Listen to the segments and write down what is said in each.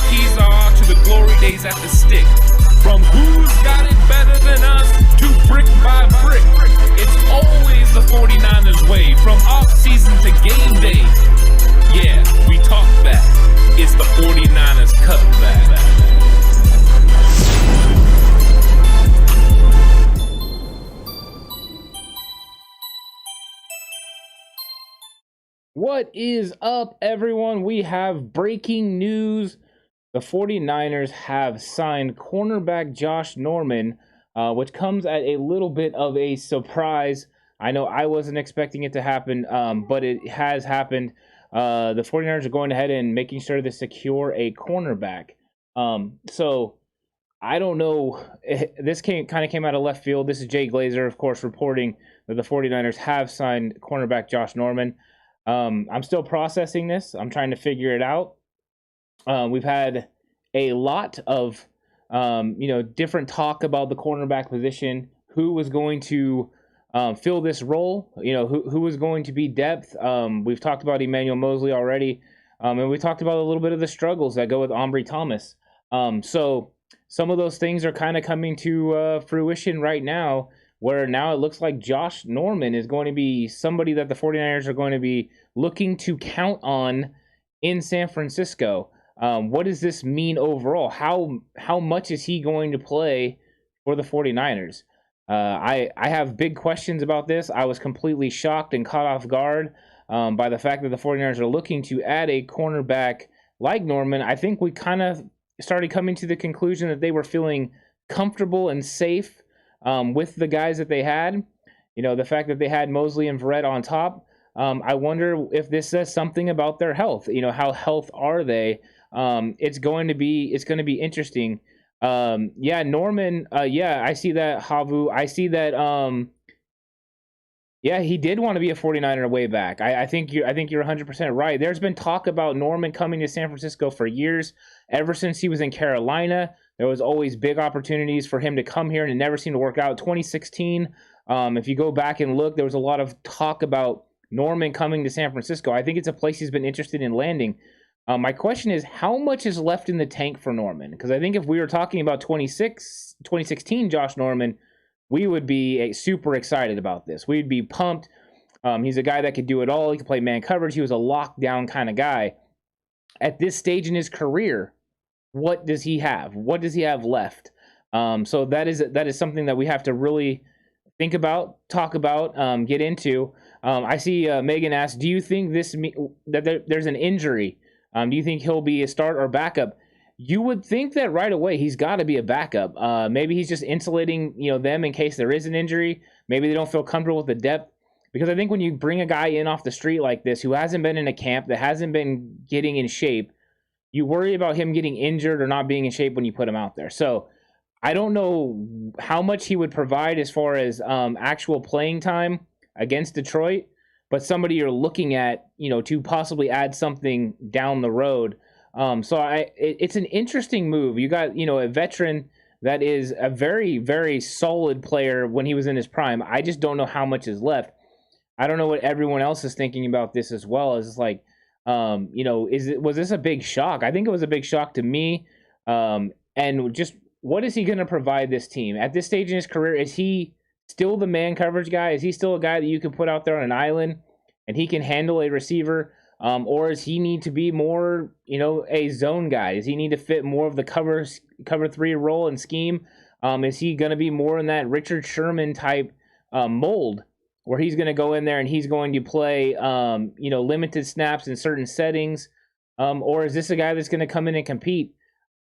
keys are to the glory days at the stick. From who's got it better than us to brick by brick. It's always the 49ers way, from off-season to game day. Yeah, we talk back. It's the 49ers Cutback. What is up, everyone? We have breaking news. The 49ers have signed cornerback Josh Norman, which comes at a little bit of a surprise. I know I wasn't expecting it to happen, but it has happened. The 49ers are going ahead and making sure to secure a cornerback. So I don't know. This kind of came out of left field. This is Jay Glazer, of course, reporting that the 49ers have signed cornerback Josh Norman. I'm still processing this. I'm trying to figure it out. We've had a lot of, different talk about the cornerback position, who was going to fill this role, who was going to be depth. We've talked about Emmanuel Moseley already, and we talked about a little bit of the struggles that go with Ambry Thomas. So some of those things are kind of coming to fruition right now, where now it looks like Josh Norman is going to be somebody that the 49ers are going to be looking to count on in San Francisco. What does this mean overall? How much is he going to play for the 49ers? I have big questions about this. I was completely shocked and caught off guard by the fact that the 49ers are looking to add a cornerback like Norman. I think we kind of started coming to the conclusion that they were feeling comfortable and safe with the guys that they had. The fact that they had Moseley and Verrett on top. I wonder if this says something about their health. How health are they? It's going to be interesting. Norman. I see that Havu. I see that. He did want to be a 49er way back. I think you're 100% right. There's been talk about Norman coming to San Francisco for years. Ever since he was in Carolina, there was always big opportunities for him to come here, and it never seemed to work out. 2016, if you go back and look, there was a lot of talk about Norman coming to San Francisco. I think it's a place he's been interested in landing. My question is, how much is left in the tank for Norman? Because I think if we were talking about 2016 Josh Norman, we would be super excited about this. We'd be pumped. He's a guy that could do it all. He could play man coverage. He was a lockdown kind of guy. At this stage in his career, what does he have? What does he have left? So that is something that we have to really think about, talk about, get into. I see Megan asks, do you think there's an injury? Do you think he'll be a start or backup? You would think that right away he's got to be a backup. Maybe he's just insulating them in case there is an injury. Maybe they don't feel comfortable with the depth. Because I think when you bring a guy in off the street like this who hasn't been in a camp, that hasn't been getting in shape, you worry about him getting injured or not being in shape when you put him out there. So I don't know how much he would provide as far as actual playing time against Detroit, but somebody you're looking at, to possibly add something down the road. It's an interesting move. You got, a veteran that is a very, very solid player when he was in his prime. I just don't know how much is left. I don't know what everyone else is thinking about this as well. It's like, was this a big shock? I think it was a big shock to me. And just what is he going to provide this team at this stage in his career? Is he still the man coverage guy? Is he still a guy that you can put out there on an island and he can handle a receiver? Or does he need to be more, a zone guy? Does he need to fit more of the cover 3 role and scheme? Is he going to be more in that Richard Sherman type mold, where he's going to go in there and he's going to play, limited snaps in certain settings? Or is this a guy that's going to come in and compete?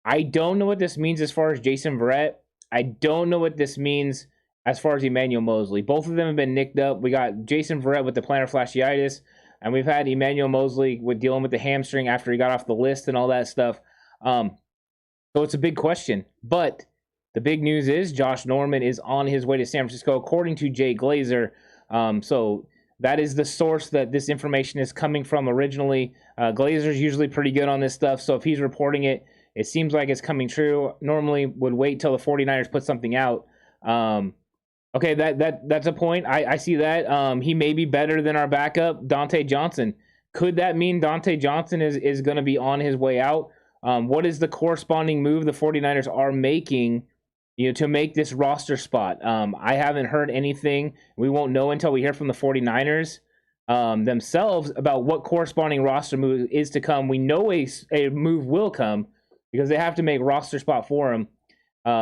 I don't know what this means as far as Jason Verrett. I don't know what this means as far as Emmanuel Moseley. Both of them have been nicked up. We got Jason Verrett with the plantar fasciitis, and we've had Emmanuel Moseley with dealing with the hamstring after he got off the list and all that stuff. So it's a big question. But the big news is Josh Norman is on his way to San Francisco, according to Jay Glazer. So that is the source that this information is coming from originally. Glazer's usually pretty good on this stuff, so if he's reporting it, it seems like it's coming true. Normally would wait till the 49ers put something out. Okay, that's a point. I see that. He may be better than our backup, Dante Johnson. Could that mean Dante Johnson is going to be on his way out? What is the corresponding move the 49ers are making, to make this roster spot? I haven't heard anything. We won't know until we hear from the 49ers themselves about what corresponding roster move is to come. We know a move will come because they have to make roster spot for him.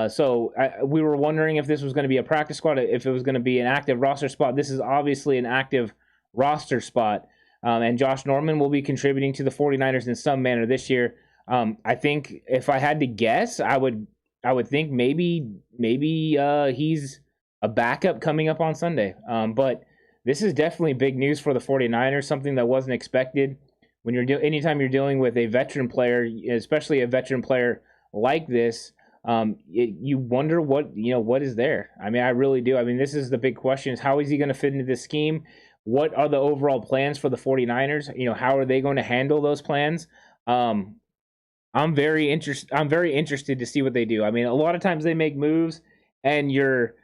So we were wondering if this was going to be a practice squad, if it was going to be an active roster spot. This is obviously an active roster spot. And Josh Norman will be contributing to the 49ers in some manner this year. I think if I had to guess, I would think maybe he's a backup coming up on Sunday. But this is definitely big news for the 49ers, something that wasn't expected. When anytime you're dealing with a veteran player, especially a veteran player like this, you wonder what is there. I mean, I really do. I mean, this is the big question: is how is he going to fit into this scheme? What are the overall plans for the 49ers? How are they going to handle those plans? I'm very interested to see what they do. I mean, a lot of times they make moves, and you're,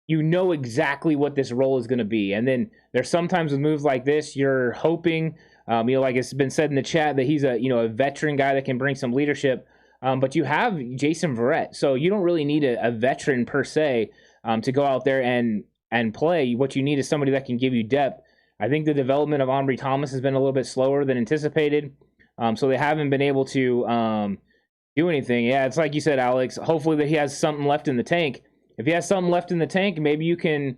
exactly what this role is going to be, and then there's sometimes with moves like this, you're hoping, like it's been said in the chat, that he's a veteran guy that can bring some leadership. But you have Jason Verrett, so you don't really need a veteran per se to go out there and play. What you need is somebody that can give you depth. I think the development of Ambry Thomas has been a little bit slower than anticipated, so they haven't been able to do anything. Yeah, it's like you said, Alex. Hopefully that he has something left in the tank. If he has something left in the tank, maybe you can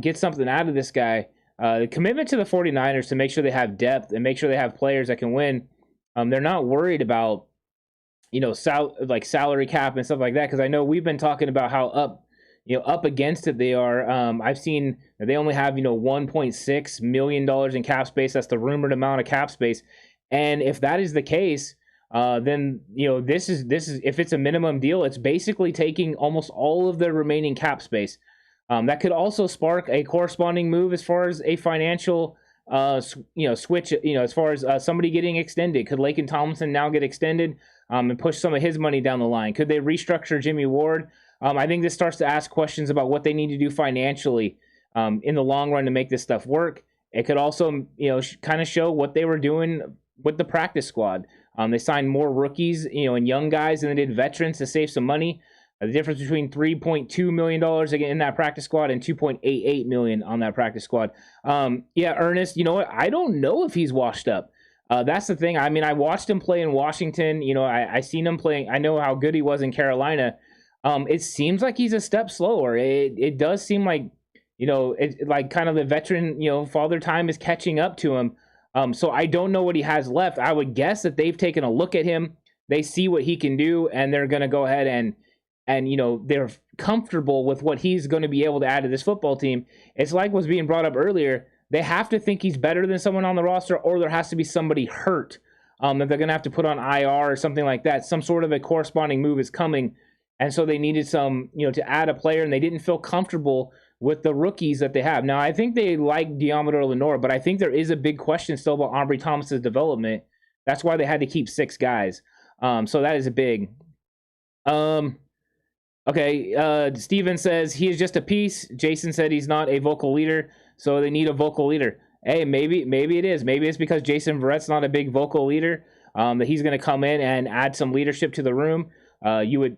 get something out of this guy. The commitment to the 49ers to make sure they have depth and make sure they have players that can win. They're not worried about salary cap and stuff like that, because I know we've been talking about how up against it they are. I've seen that they only have $1.6 million in cap space. That's the rumored amount of cap space, and if that is the case, then this is if it's a minimum deal, it's basically taking almost all of the remaining cap space. That could also spark a corresponding move as far as a financial switch. As far as somebody getting extended, could Laken Tomlinson now get extended? And push some of his money down the line? Could they restructure Jimmy Ward? I think this starts to ask questions about what they need to do financially in the long run to make this stuff work. It could also, kind of show what they were doing with the practice squad. They signed more rookies, and young guys, and they did veterans to save some money. The difference between $3.2 million again in that practice squad and $2.88 million on that practice squad. Ernest, you know what? I don't know if he's washed up. That's the thing. I mean, I watched him play in Washington. I seen him playing. I know how good he was in Carolina. It seems like he's a step slower. It does seem like, like kind of the veteran, father time is catching up to him. So I don't know what he has left. I would guess that they've taken a look at him. They see what he can do, and they're going to go ahead and they're comfortable with what he's going to be able to add to this football team. It's like was being brought up earlier. They have to think he's better than someone on the roster, or there has to be somebody hurt that they're going to have to put on IR or something like that. Some sort of a corresponding move is coming. And so they needed some, to add a player, and they didn't feel comfortable with the rookies that they have. Now, I think they like Diamador Lenore, but I think there is a big question still about Ambry Thomas's development. That's why they had to keep 6 guys. So that is a big. Okay, Steven says he is just a piece. Jason said he's not a vocal leader, so they need a vocal leader. Hey, maybe it is. Maybe it's because Jason Verrett's not a big vocal leader, that he's going to come in and add some leadership to the room. You would,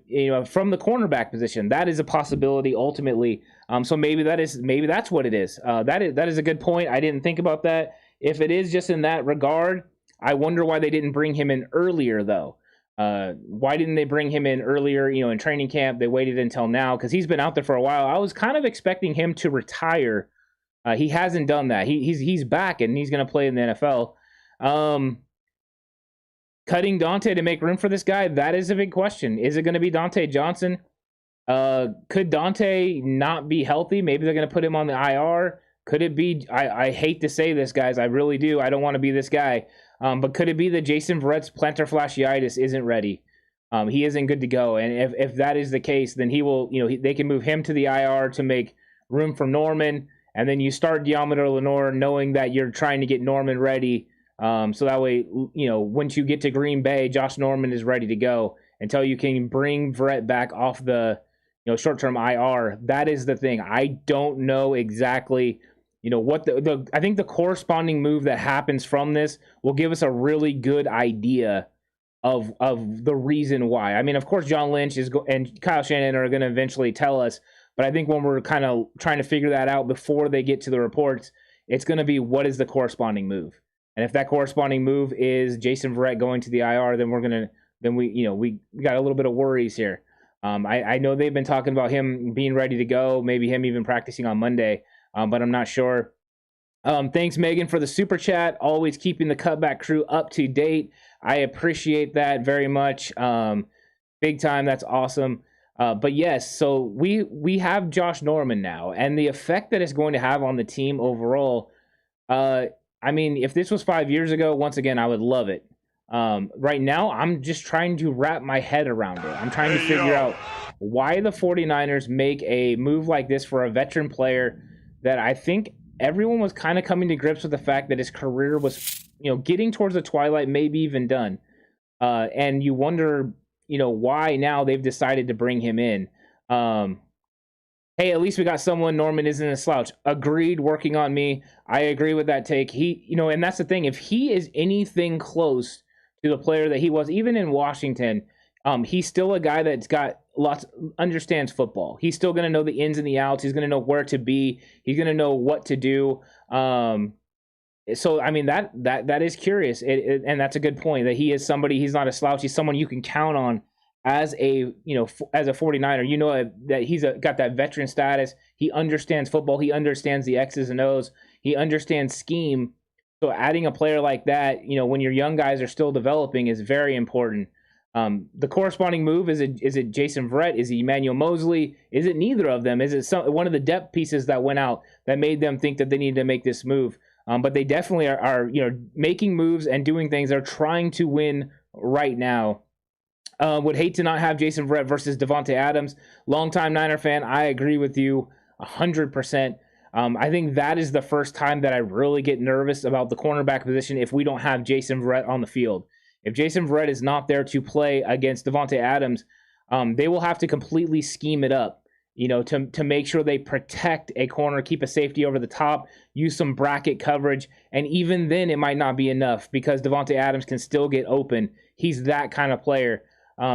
from the cornerback position, that is a possibility ultimately. So maybe that's what it is. That is a good point. I didn't think about that. If it is just in that regard, I wonder why they didn't bring him in earlier though. Why didn't they bring him in earlier, in training camp? They waited until now because he's been out there for a while. I was kind of expecting him to retire. He hasn't done that. He's back and he's going to play in the NFL. Cutting Dante to make room for this guy, that is a big question. Is it going to be Dante Johnson? Could Dante not be healthy? Maybe they're going to put him on the IR. Could it be, I hate to say this, guys, I really do. I don't want to be this guy. But could it be that Jason Verrett's plantar fasciitis isn't ready? He isn't good to go. And if that is the case, then he will, they can move him to the IR to make room for Norman. And then you start Diamador Lenore knowing that you're trying to get Norman ready. So that way, once you get to Green Bay, Josh Norman is ready to go until you can bring Verrett back off the, short-term IR. That is the thing. I don't know exactly, what I think the corresponding move that happens from this will give us a really good idea of the reason why. I mean, of course, John Lynch and Kyle Shanahan are going to eventually tell us, but I think when we're kind of trying to figure that out before they get to the reports, it's going to be what is the corresponding move. And if that corresponding move is Jason Verrett going to the IR, then we got a little bit of worries here. I know they've been talking about him being ready to go, maybe him even practicing on Monday, but I'm not sure. Thanks, Megan, for the super chat. Always keeping the Cutback crew up to date. I appreciate that very much. Big time. That's awesome. But yes, so we have Josh Norman now, and the effect that it's going to have on the team overall. I mean, if this was 5 years ago, once again, I would love it. Right now, I'm just trying to wrap my head around it. I'm trying to figure out why the 49ers make a move like this for a veteran player that I think everyone was kind of coming to grips with the fact that his career was, getting towards the twilight, maybe even done. And you wonder, why now they've decided to bring him in. Hey, at least we got someone. Norman isn't a slouch. Agreed, working on me. I agree with that take. He, and that's the thing. If he is anything close to the player that he was, even in Washington, he's still a guy that's got understands football. He's still going to know the ins and the outs. He's going to know where to be. He's going to know what to do. So, I mean, that is curious. And that's a good point, that he is somebody, he's not a slouch. He's someone you can count on as a 49er. That he's got that veteran status. He understands football. He understands the X's and O's. He understands scheme. So adding a player like that, when your young guys are still developing, is very important. The corresponding move, is it Jason Verrett? Is it Emmanuel Mosley? Is it neither of them? Is it one of the depth pieces that went out that made them think that they needed to make this move? But they definitely are making moves and doing things. They're trying to win right now. Would hate to not have Jason Verrett versus Devontae Adams. Longtime Niner fan, I agree with you 100%. I think that is the first time that I really get nervous about the cornerback position if we don't have Jason Verrett on the field. If Jason Verrett is not there to play against Devontae Adams, they will have to completely scheme it up, to make sure they protect a corner, keep a safety over the top, use some bracket coverage, and even then it might not be enough because Devontae Adams can still get open. He's that kind of player.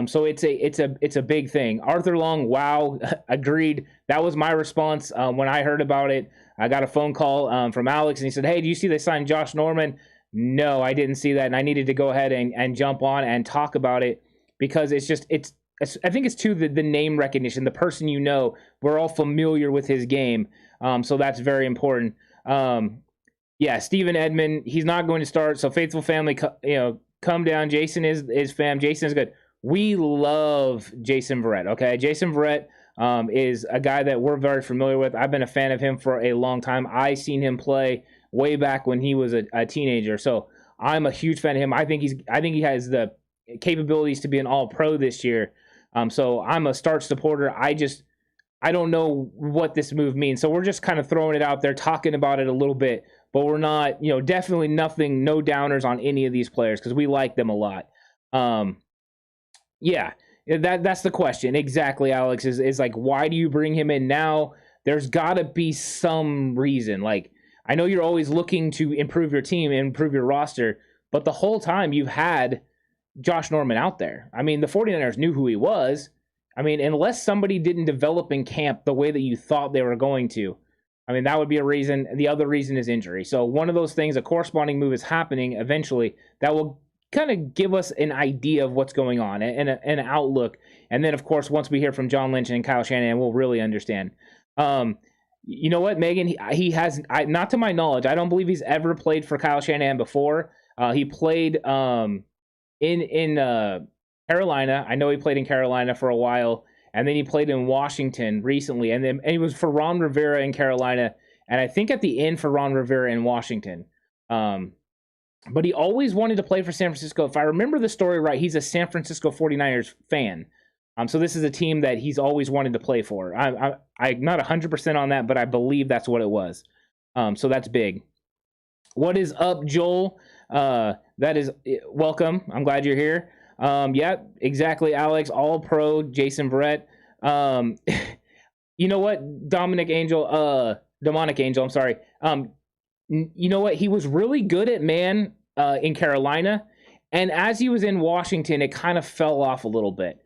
So it's a big thing. Arthur Long, wow, agreed. That was my response when I heard about it. I got a phone call from Alex, and he said, "Hey, do you see they signed Josh Norman?" No, I didn't see that, and I needed to go ahead and jump on and talk about it because I think it's too the name recognition, the person we're all familiar with his game, so that's very important. Yeah, Stephen Edmond, he's not going to start, so faithful family, come down. Jason is fam. Jason is good. We love Jason Verrett, okay? Jason Verrett is a guy that we're very familiar with. I've been a fan of him for a long time. I seen him play way back when he was a teenager, so I'm a huge fan of him. I think he has the capabilities to be an all-pro this year. So I'm a Starch supporter. I don't know what this move means. So we're just kind of throwing it out there, talking about it a little bit, but we're not, definitely no downers on any of these players because we like them a lot. Yeah, that's the question. Exactly, Alex, is like, why do you bring him in now? There's got to be some reason. Like, I know you're always looking to improve your team and improve your roster, but the whole time you've had Josh Norman out there. I mean, the 49ers knew who he was. I mean, unless somebody didn't develop in camp the way that you thought they were going to, I mean, that would be a reason. The other reason is injury. So one of those things, a corresponding move is happening eventually that will kind of give us an idea of what's going on and an outlook. And then, of course, once we hear from John Lynch and Kyle Shanahan, we'll really understand. You know what, Megan? He has, not to my knowledge, I don't believe he's ever played for Kyle Shanahan before. He played in Carolina. I know he played in Carolina for a while, and then he played in Washington recently, and he was for Ron Rivera in Carolina, and I think at the end for Ron Rivera in Washington. But he always wanted to play for San Francisco. If I remember the story right, he's a San Francisco 49ers fan. So this is a team that he's always wanted to play for. I'm not 100% on that, but I believe that's what it was. So that's big. What is up, Joel? That is welcome. I'm glad you're here. Yeah, exactly, Alex. All pro Jason Verrett. You know what, Demonic Angel, I'm sorry. You know what? He was really good at man in Carolina, And as he was in Washington, it kind of fell off a little bit.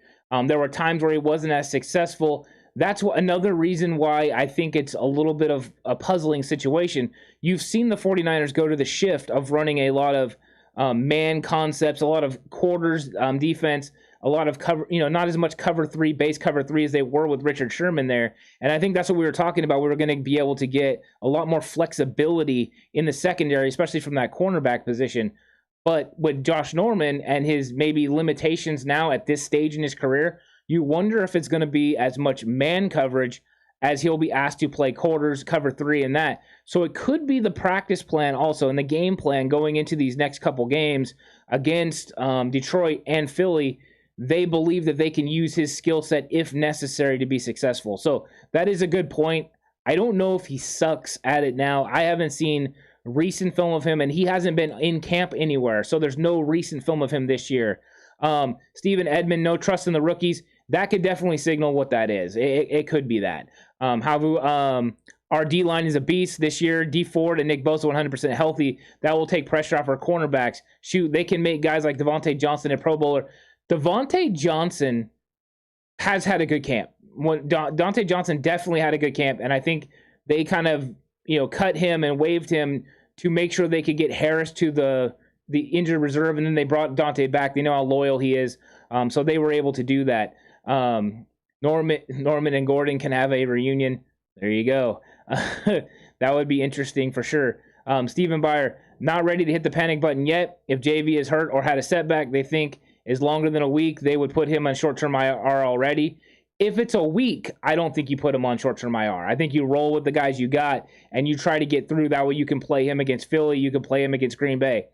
There were times where he wasn't as successful. That's another reason why I think it's a little bit of a puzzling situation. You've seen the 49ers go to the shift of running a lot of man concepts, a lot of quarters defense, a lot of cover, not as much cover three, base cover three as they were with Richard Sherman there. And I think that's what we were talking about. We were going to be able to get a lot more flexibility in the secondary, especially from that cornerback position. But with Josh Norman and his maybe limitations now at this stage in his career, you wonder if it's going to be as much man coverage as he'll be asked to play quarters, cover three, and that. So it could be the practice plan also and the game plan going into these next couple games against Detroit and Philly. They believe that they can use his skill set if necessary to be successful. So that is a good point. I don't know if he sucks at it now. I haven't seen recent film of him, and he hasn't been in camp anywhere. So there's no recent film of him this year. Stephen Edmond, no trust in the rookies. That could definitely signal what that is. It could be that. Our D-line is a beast this year. D Ford and Nick Bosa 100% healthy. That will take pressure off our cornerbacks. Shoot, they can make guys like Devontae Johnson a Pro Bowler. Devontae Johnson has had a good camp. Devontae Johnson definitely had a good camp, and I think they kind of cut him and waived him to make sure they could get Harris to the injured reserve, and then they brought Dante back. They know how loyal he is, so they were able to do that. Norman and Gordon can have a reunion. There you go. That would be interesting for sure. Stephen Byer, not ready to hit the panic button yet. If JV is hurt or had a setback they think is longer than a week, they would put him on short-term IR already. If it's a week, I don't think you put him on short-term IR. I think you roll with the guys you got, and you try to get through. That way you can play him against Philly. You can play him against Green Bay.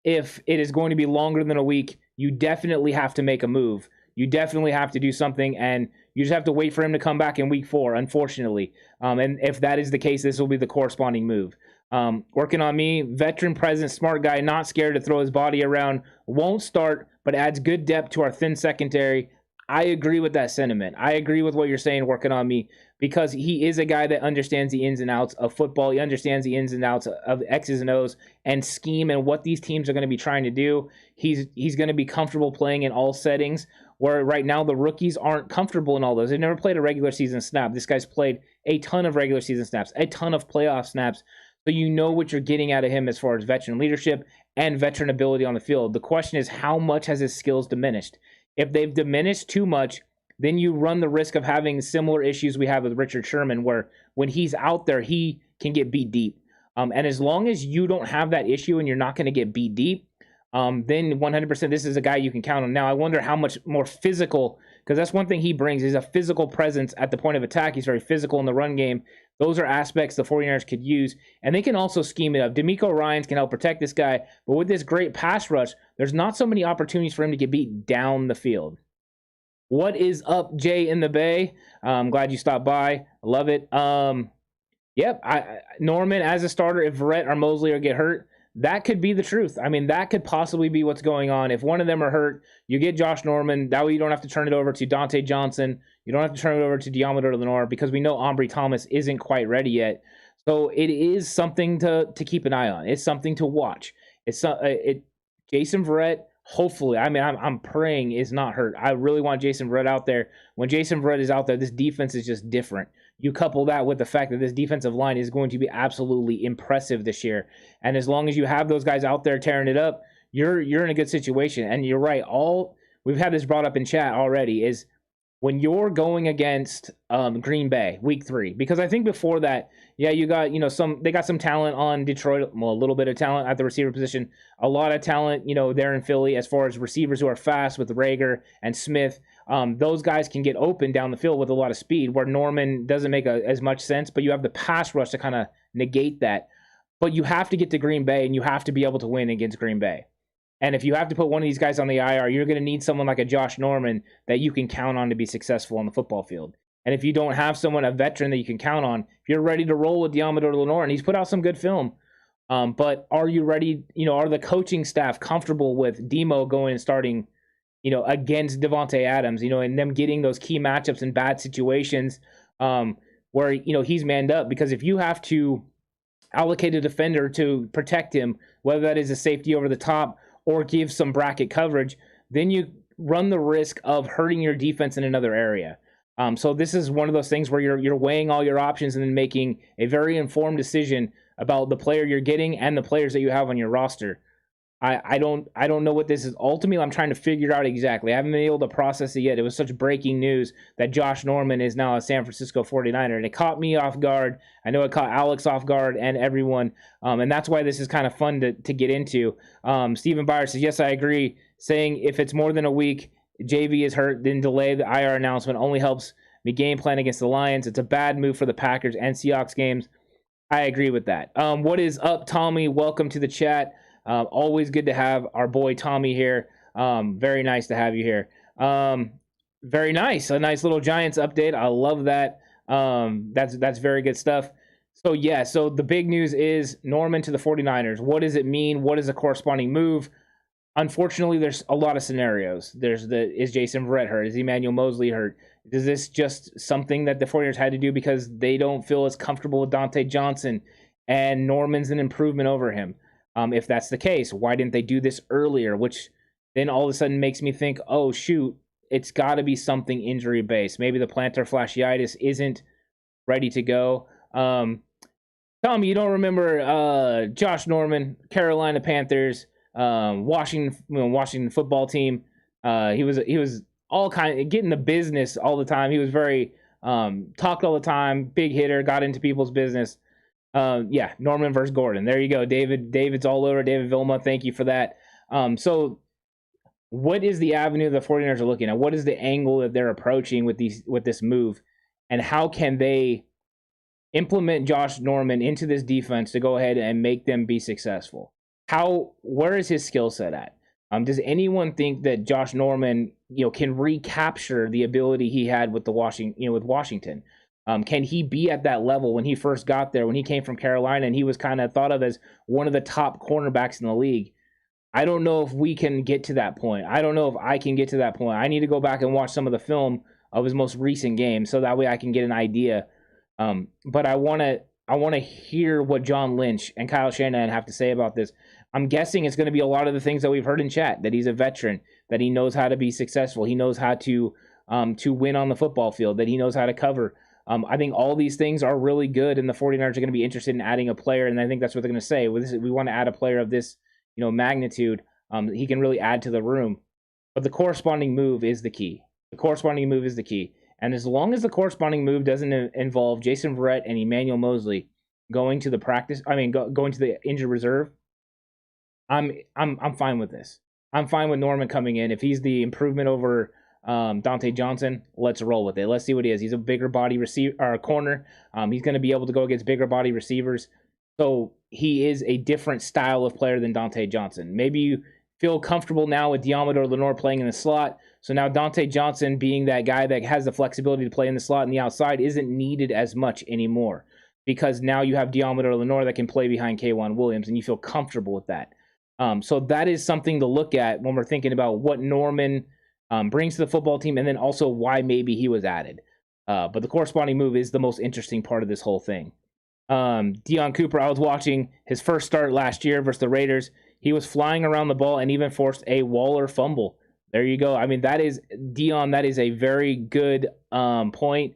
If it is going to be longer than a week, you definitely have to make a move. You definitely have to do something, and you just have to wait for him to come back in week 4, unfortunately. And if that is the case, this will be the corresponding move. Working on me, veteran presence, smart guy, not scared to throw his body around, won't start, but adds good depth to our thin secondary. I agree with that sentiment. I agree with what you're saying, working on me, because he is a guy that understands the ins and outs of football. He understands the ins and outs of X's and O's and scheme and what these teams are going to be trying to do. He's going to be comfortable playing in all settings, where right now the rookies aren't comfortable in all those. They've never played a regular season snap. This guy's played a ton of regular season snaps, a ton of playoff snaps. So you know what you're getting out of him as far as veteran leadership and veteran ability on the field. The question is, how much has his skills diminished? If they've diminished too much, then you run the risk of having similar issues we have with Richard Sherman, where when he's out there, he can get beat deep. And as long as you don't have that issue and you're not going to get beat deep, then 100% this is a guy you can count on. Now, I wonder how much more physical, because that's one thing he brings, is a physical presence at the point of attack. He's very physical in the run game. Those are aspects the 49ers could use, and they can also scheme it up. D'Amico Ryans can help protect this guy, but with this great pass rush, there's not so many opportunities for him to get beat down the field. What is up, Jay in the Bay? I'm glad you stopped by. I love it. Norman as a starter, if Verrett or Mosley or get hurt, that could be the truth. I mean, that could possibly be what's going on. If one of them are hurt, you get Josh Norman. That way you don't have to turn it over to Dante Johnson. You don't have to turn it over to Diamador Lenore, because we know Ambry Thomas isn't quite ready yet. So it is something to keep an eye on. It's something to watch. Jason Verrett, hopefully, I'm praying is not hurt. I really want Jason Verrett out there. When Jason Verrett is out there, this defense is just different. You couple that with the fact that this defensive line is going to be absolutely impressive this year. And as long as you have those guys out there tearing it up, you're in a good situation. And you're right. We've had this brought up in chat already, is when you're going against Green Bay week 3, because I think before that, you got, they got some talent on Detroit, well, a little bit of talent at the receiver position, a lot of talent, there in Philly as far as receivers who are fast with Rager and Smith. Those guys can get open down the field with a lot of speed, where Norman doesn't make as much sense, but you have the pass rush to kind of negate that. But you have to get to Green Bay, and you have to be able to win against Green Bay. And if you have to put one of these guys on the IR, you're going to need someone like a Josh Norman that you can count on to be successful on the football field. And if you don't have someone, a veteran that you can count on, if you're ready to roll with Diamador Lenore, and he's put out some good film, but are you ready? Are the coaching staff comfortable with Demo going and starting, against Devontae Adams, and them getting those key matchups in bad situations where, he's manned up? Because if you have to allocate a defender to protect him, whether that is a safety over the top or give some bracket coverage, then you run the risk of hurting your defense in another area. So this is one of those things where you're weighing all your options and then making a very informed decision about the player you're getting and the players that you have on your roster. I don't know what this is. Ultimately, I'm trying to figure out exactly. I haven't been able to process it yet. It was such breaking news that Josh Norman is now a San Francisco 49er, and it caught me off guard. I know it caught Alex off guard and everyone, and that's why this is kind of fun to get into. Stephen Byer says, yes, I agree, saying if it's more than a week, JV is hurt, then delay the IR announcement only helps me game plan against the Lions. It's a bad move for the Packers and Seahawks games. I agree with that. What is up, Tommy? Welcome to the chat. Always good to have our boy Tommy here. Very nice to have you here. Very nice. A nice little Giants update. I love that. That's very good stuff. So, yeah, so the big news is Norman to the 49ers. What does it mean? What is a corresponding move? Unfortunately, there's a lot of scenarios. Is Jason Verrett hurt? Is Emmanuel Mosley hurt? Is this just something that the 49ers had to do because they don't feel as comfortable with Dante Johnson and Norman's an improvement over him? If that's the case, why didn't they do this earlier? Which then all of a sudden makes me think, oh, shoot, it's got to be something injury-based. Maybe the plantar fasciitis isn't ready to go. Tommy, you don't remember Josh Norman, Carolina Panthers, Washington football team. He was all kind of getting the business all the time. He was very talked all the time, big hitter, got into people's business. Yeah, Norman versus Gordon. There you go, David. David's all over. David Vilma, thank you for that. So what is the avenue the 49ers are looking at? What is the angle that they're approaching with this move? And how can they implement Josh Norman into this defense to go ahead and make them be successful? Where is his skill set at? Does anyone think that Josh Norman, can recapture the ability he had with Washington? Can he be at that level when he first got there, when he came from Carolina and he was kind of thought of as one of the top cornerbacks in the league? I don't know if we can get to that point. I don't know if I can get to that point. I need to go back and watch some of the film of his most recent games so that way I can get an idea. But I want to hear what John Lynch and Kyle Shanahan have to say about this. I'm guessing it's going to be a lot of the things that we've heard in chat, that he's a veteran, that he knows how to be successful. He knows how to win on the football field, that he knows how to cover. I think all these things are really good, and the 49ers are going to be interested in adding a player, and I think that's what they're going to say. We want to add a player of this magnitude. He can really add to the room. But the corresponding move is the key. And as long as the corresponding move doesn't involve Jason Verrett and Emmanuel Mosley going to the injured reserve, I'm fine with this. I'm fine with Norman coming in. If he's the improvement over Dante Johnson, let's roll with it. Let's see what he is. He's a bigger body corner. He's going to be able to go against bigger body receivers. So he is a different style of player than Dante Johnson. Maybe you feel comfortable now with Diamador Lenore playing in the slot. So now Dante Johnson, being that guy that has the flexibility to play in the slot and the outside, isn't needed as much anymore because now you have Diamador Lenore that can play behind K'Wan Williams, and you feel comfortable with that. So that is something to look at when we're thinking about what Norman brings to the football team, and then also why maybe he was added. But the corresponding move is the most interesting part of this whole thing. Deion Cooper, I was watching his first start last year versus the Raiders. He was flying around the ball and even forced a Waller fumble. There you go. I mean, that is, Deion, that is a very good point.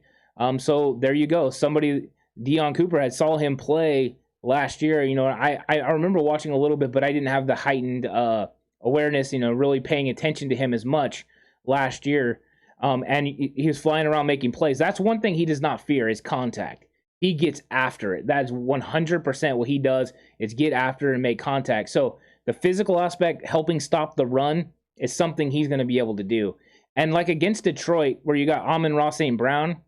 So there you go. Deion Cooper, I saw him play last year. I remember watching a little bit, but I didn't have the heightened awareness, really paying attention to him as much last year. And he was flying around making plays. That's one thing he does not fear is contact. He gets after it. That's 100% what he does is get after and make contact. So the physical aspect, helping stop the run, is something he's going to be able to do. And like against Detroit, where you got Amon-Ra St. Brown,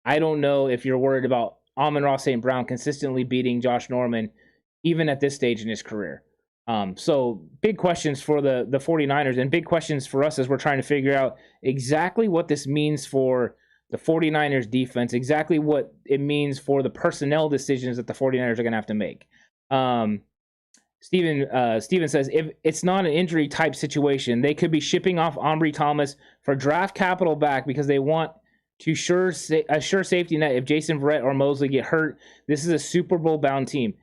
I don't know if you're worried about Amon-Ra St. Brown consistently beating Josh Norman, even at this stage in his career. So big questions for the 49ers and big questions for us as we're trying to figure out exactly what this means for the 49ers defense, exactly what it means for the personnel decisions that the 49ers are going to have to make. Steven says, if it's not an injury type situation, they could be shipping off Ambry Thomas for draft capital back because they want to a sure safety net if Jason Verrett or Mosley get hurt. This is a Super Bowl bound team.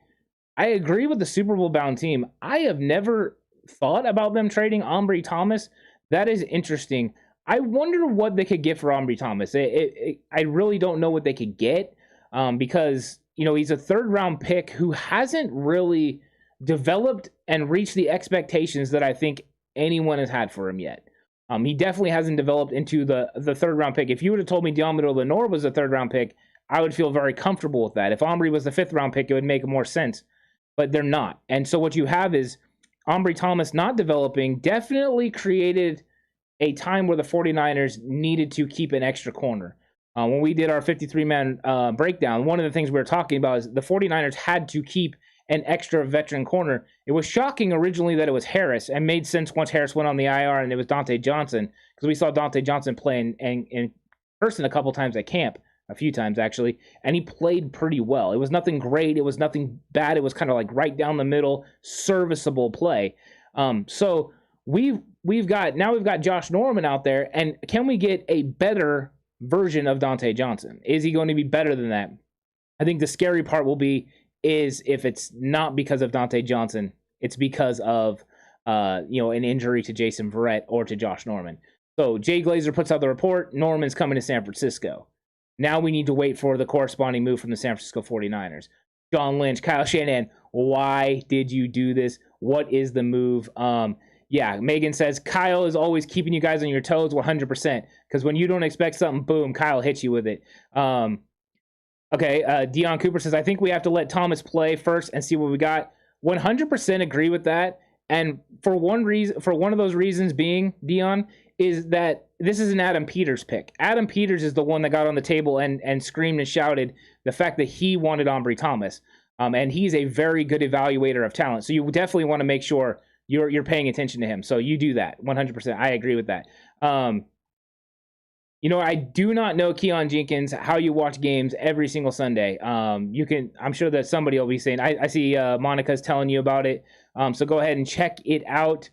I agree with the Super Bowl bound team. I have never thought about them trading Ambry Thomas. That is interesting. I wonder what they could get for Ambry Thomas. I really don't know what they could get because, he's a third-round pick who hasn't really developed and reached the expectations that I think anyone has had for him yet. He definitely hasn't developed into the third-round pick. If you would have told me Diamador Lenore was a third-round pick, I would feel very comfortable with that. If Ambry was the fifth-round pick, it would make more sense. But they're not. And so what you have is Ambry Thomas not developing definitely created a time where the 49ers needed to keep an extra corner. When we did our 53-man breakdown, one of the things we were talking about is the 49ers had to keep an extra veteran corner. It was shocking originally that it was Harris, and made sense once Harris went on the IR and it was Dante Johnson, because we saw Dante Johnson play in person a couple times at camp, a few times actually, and he played pretty well. It was nothing great. It was nothing bad. It was kind of like right down the middle, serviceable play. So we've got Josh Norman out there, and can we get a better version of Dante Johnson? Is he going to be better than that? I think the scary part will be is if it's not because of Dante Johnson, it's because of an injury to Jason Verrett or to Josh Norman. So Jay Glazer puts out the report, Norman's coming to San Francisco. Now we need to wait for the corresponding move from the San Francisco 49ers. John Lynch, Kyle Shanahan, why did you do this? What is the move? Megan says, Kyle is always keeping you guys on your toes 100%, because when you don't expect something, boom, Kyle hits you with it. Dion Cooper says, I think we have to let Thomas play first and see what we got. 100% agree with that. And for one of those reasons being, Dion, is that this is an Adam Peters pick. Adam Peters is the one that got on the table and screamed and shouted the fact that he wanted Ambry Thomas. And he's a very good evaluator of talent. So you definitely want to make sure you're paying attention to him. So you do that 100%. I agree with that. I do not know, Keon Jenkins, how you watch games every single Sunday. I'm sure that somebody will be saying, I see Monica's telling you about it. So go ahead and check it out.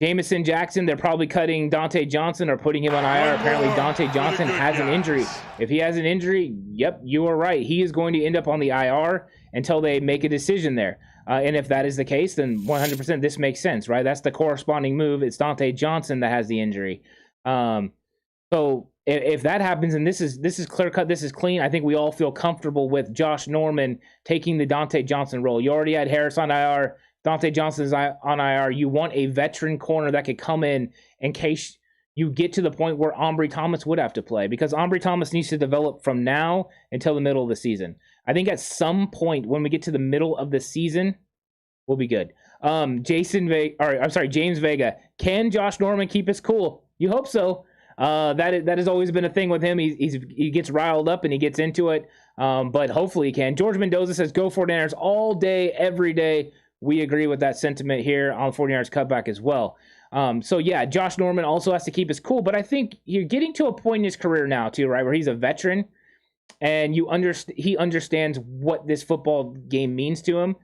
Jamison Jackson, they're probably cutting Dante Johnson or putting him on IR. Apparently Dante Johnson has an injury. If he has an injury, yep, you are right. He is going to end up on the IR until they make a decision there. And if that is the case, then 100% this makes sense, right? That's the corresponding move. It's Dante Johnson that has the injury. So if that happens, and this is clear cut, this is clean, I think we all feel comfortable with Josh Norman taking the Dante Johnson role. You already had Harris on IR. Dante Johnson's on IR. You want a veteran corner that could come in case you get to the point where Ambry Thomas would have to play, because Ambry Thomas needs to develop from now until the middle of the season. I think at some point when we get to the middle of the season, we'll be good. James Vega. Can Josh Norman keep his cool? You hope so. That has always been a thing with him. He gets riled up and he gets into it, but hopefully he can. George Mendoza says, go 49ers all day, every day. We agree with that sentiment here on 49ers Cutback as well. Josh Norman also has to keep his cool, but I think you're getting to a point in his career now too, right, where he's a veteran and he understands what this football game means to him.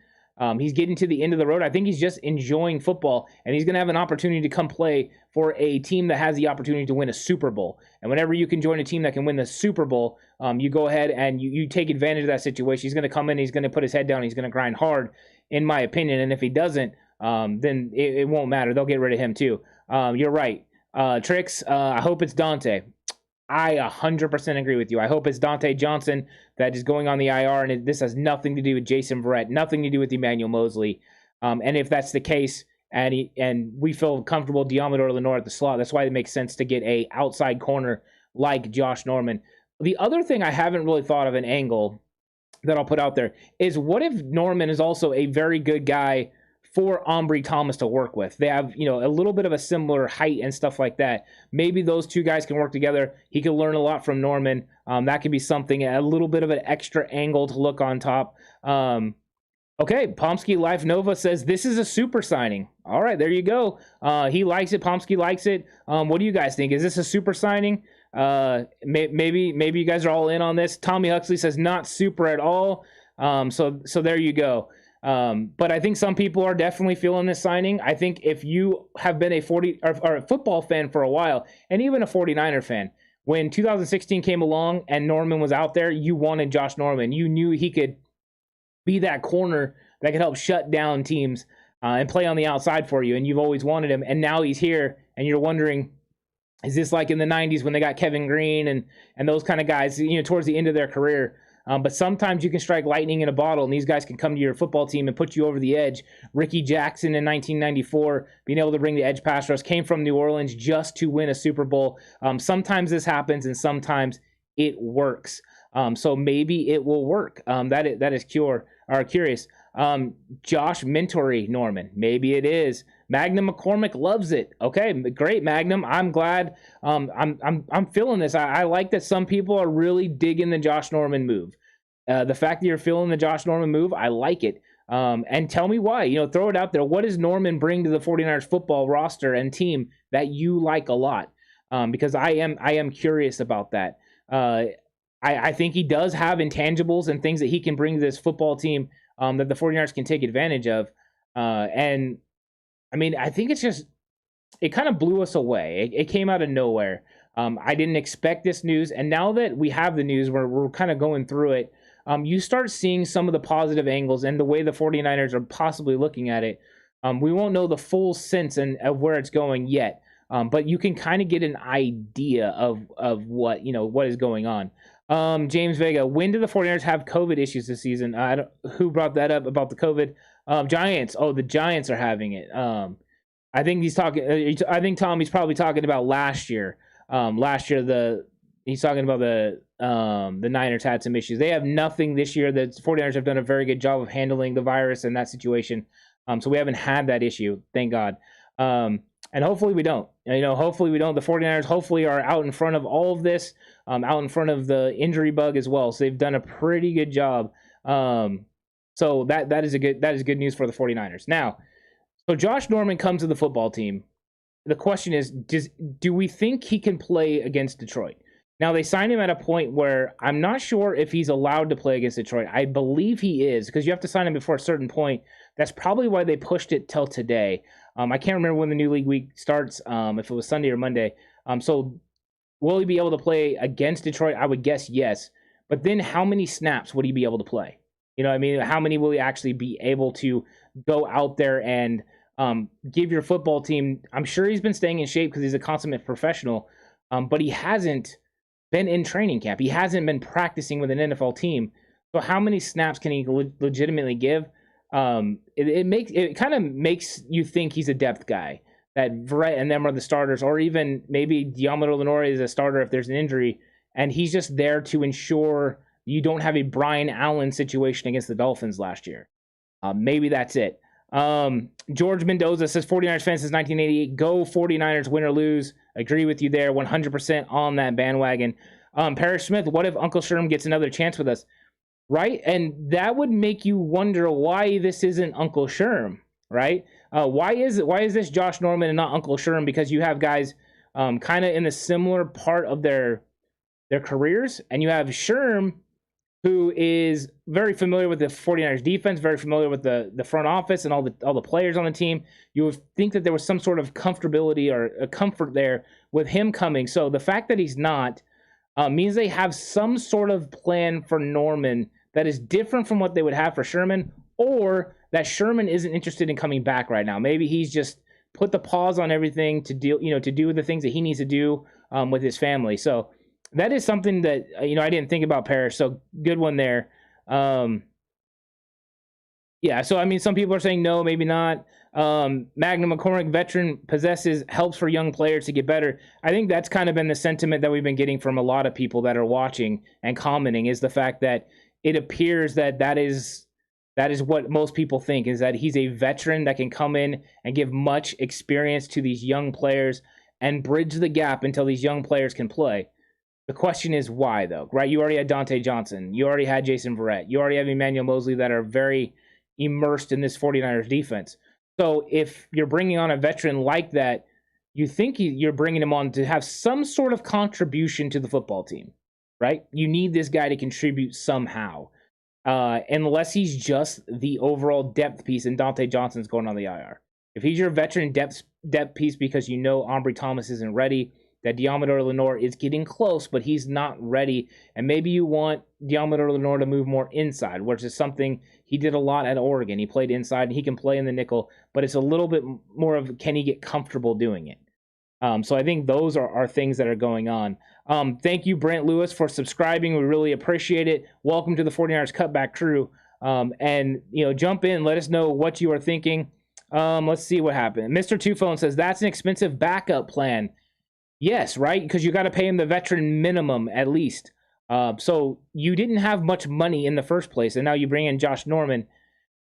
He's getting to the end of the road. I think he's just enjoying football, and he's going to have an opportunity to come play for a team that has the opportunity to win a Super Bowl. And whenever you can join a team that can win the Super Bowl, you go ahead and you take advantage of that situation. He's going to come in, he's going to put his head down, he's going to grind hard, in my opinion. And if he doesn't, then it won't matter. They'll get rid of him too. You're right. Trix, I hope it's Dante. I 100% agree with you. I hope it's Dante Johnson that is going on the IR, and this has nothing to do with Jason Verrett, nothing to do with Emmanuel Mosley. And if that's the case, and we feel comfortable Diamador Lenore at the slot, that's why it makes sense to get a outside corner like Josh Norman. The other thing I haven't really thought of an angle that I'll put out there is, what if Norman is also a very good guy for Ambry Thomas to work with? They have, a little bit of a similar height and stuff like that. Maybe those two guys can work together. He can learn a lot from Norman. That could be something, a little bit of an extra angle to look on top. Okay, Pomsky Life Nova says this is a super signing. All right, there you go. He likes it. Pomsky likes it. What do you guys think? Is this a super signing? Maybe you guys are all in on this. Tommy Huxley says not super at all. So there you go. But I think some people are definitely feeling this signing. I think if you have been a football fan for a while, and even a 49er fan, when 2016 came along and Norman was out there, you wanted Josh Norman. You knew he could be that corner that could help shut down teams and play on the outside for you, and you've always wanted him, and now he's here, and you're wondering, is this like in the 90s when they got Kevin Green and those kind of guys, towards the end of their career? But sometimes you can strike lightning in a bottle, and these guys can come to your football team and put you over the edge. Ricky Jackson in 1994, being able to bring the edge pass rush, came from New Orleans just to win a Super Bowl. Sometimes this happens, and sometimes it works. So maybe it will work. That is curious. Josh Mentory Norman, maybe it is. Magnum McCormick loves it. Okay, great, Magnum. I'm glad. I'm feeling this. I like that some people are really digging the Josh Norman move. The fact that you're feeling the Josh Norman move, I like it. And tell me why. Throw it out there. What does Norman bring to the 49ers football roster and team that you like a lot? Because I am curious about that. I think he does have intangibles and things that he can bring to this football team that the 49ers can take advantage of. And I mean, I think it kind of blew us away. It came out of nowhere. I didn't expect this news. And now that we have the news, we're kind of going through it, you start seeing some of the positive angles and the way the 49ers are possibly looking at it. We won't know the full sense of where it's going yet. But you can kind of get an idea of what is going on. James Vega, when do the 49ers have COVID issues this season? Who brought that up about the COVID? Giants. Oh, the Giants are having it. I think he's talking. I think Tommy's probably talking about last year. He's talking about the Niners had some issues. They have nothing this year. The 49ers have done a very good job of handling the virus in that situation. So we haven't had that issue, thank God. And hopefully we don't. Hopefully we don't. The 49ers hopefully are out in front of all of this, out in front of the injury bug as well. So they've done a pretty good job. So that is good news for the 49ers. Now, so Josh Norman comes to the football team. The question is, do we think he can play against Detroit? Now, they signed him at a point where I'm not sure if he's allowed to play against Detroit. I believe he is, because you have to sign him before a certain point. That's probably why they pushed it till today. I can't remember when the new league week starts, if it was Sunday or Monday. So will he be able to play against Detroit? I would guess yes. But then how many snaps would he be able to play? How many will he actually be able to go out there and give your football team? I'm sure he's been staying in shape because he's a consummate professional, but he hasn't been in training camp. He hasn't been practicing with an NFL team. So how many snaps can he legitimately give? It kind of makes you think he's a depth guy, that Verrett and them are the starters, or even maybe Diamondo Lenore is a starter if there's an injury, and he's just there to ensure you don't have a Brian Allen situation against the Dolphins last year. Maybe that's it. George Mendoza says 49ers fans since 1988. Go 49ers, win or lose. Agree with you there. 100% on that bandwagon. Parrish Smith, what if Uncle Sherm gets another chance with us? Right? And that would make you wonder why this isn't Uncle Sherm, right? Why is this Josh Norman and not Uncle Sherm? Because you have guys kind of in the similar part of their careers, and you have Sherm, who is very familiar with the 49ers defense, very familiar with the front office and all the players on the team. You would think that there was some sort of comfortability or a comfort there with him coming. So the fact that he's not means they have some sort of plan for Norman that is different from what they would have for Sherman, or that Sherman isn't interested in coming back right now. Maybe he's just put the pause on everything to do the things that he needs to do with his family. So that is something that, I didn't think about, Parrish. So good one there. Yeah, so, some people are saying no, maybe not. Magnum McCormick, veteran, helps for young players to get better. I think that's kind of been the sentiment that we've been getting from a lot of people that are watching and commenting, is the fact that it appears that is what most people think, is that he's a veteran that can come in and give much experience to these young players and bridge the gap until these young players can play. The question is why, though, right? You already had Dante Johnson. You already had Jason Verrett. You already have Emmanuel Mosley that are very immersed in this 49ers defense. So if you're bringing on a veteran like that, you think you're bringing him on to have some sort of contribution to the football team, right? You need this guy to contribute somehow, unless he's just the overall depth piece and Dante Johnson's going on the IR. If he's your veteran depth piece because Ambry Thomas isn't ready, that Deommodore Lenoir is getting close, but he's not ready. And maybe you want Deommodore Lenoir to move more inside, which is something he did a lot at Oregon. He played inside, and he can play in the nickel, but it's a little bit more of, can he get comfortable doing it? So I think those are things that are going on. Thank you, Brent Lewis, for subscribing. We really appreciate it. Welcome to the 49ers Cutback crew. And, jump in. Let us know what you are thinking. Let's see what happened. Mr. Two Phone says, that's an expensive backup plan. Yes, right? Because you got to pay him the veteran minimum at least. So you didn't have much money in the first place, and now you bring in Josh Norman.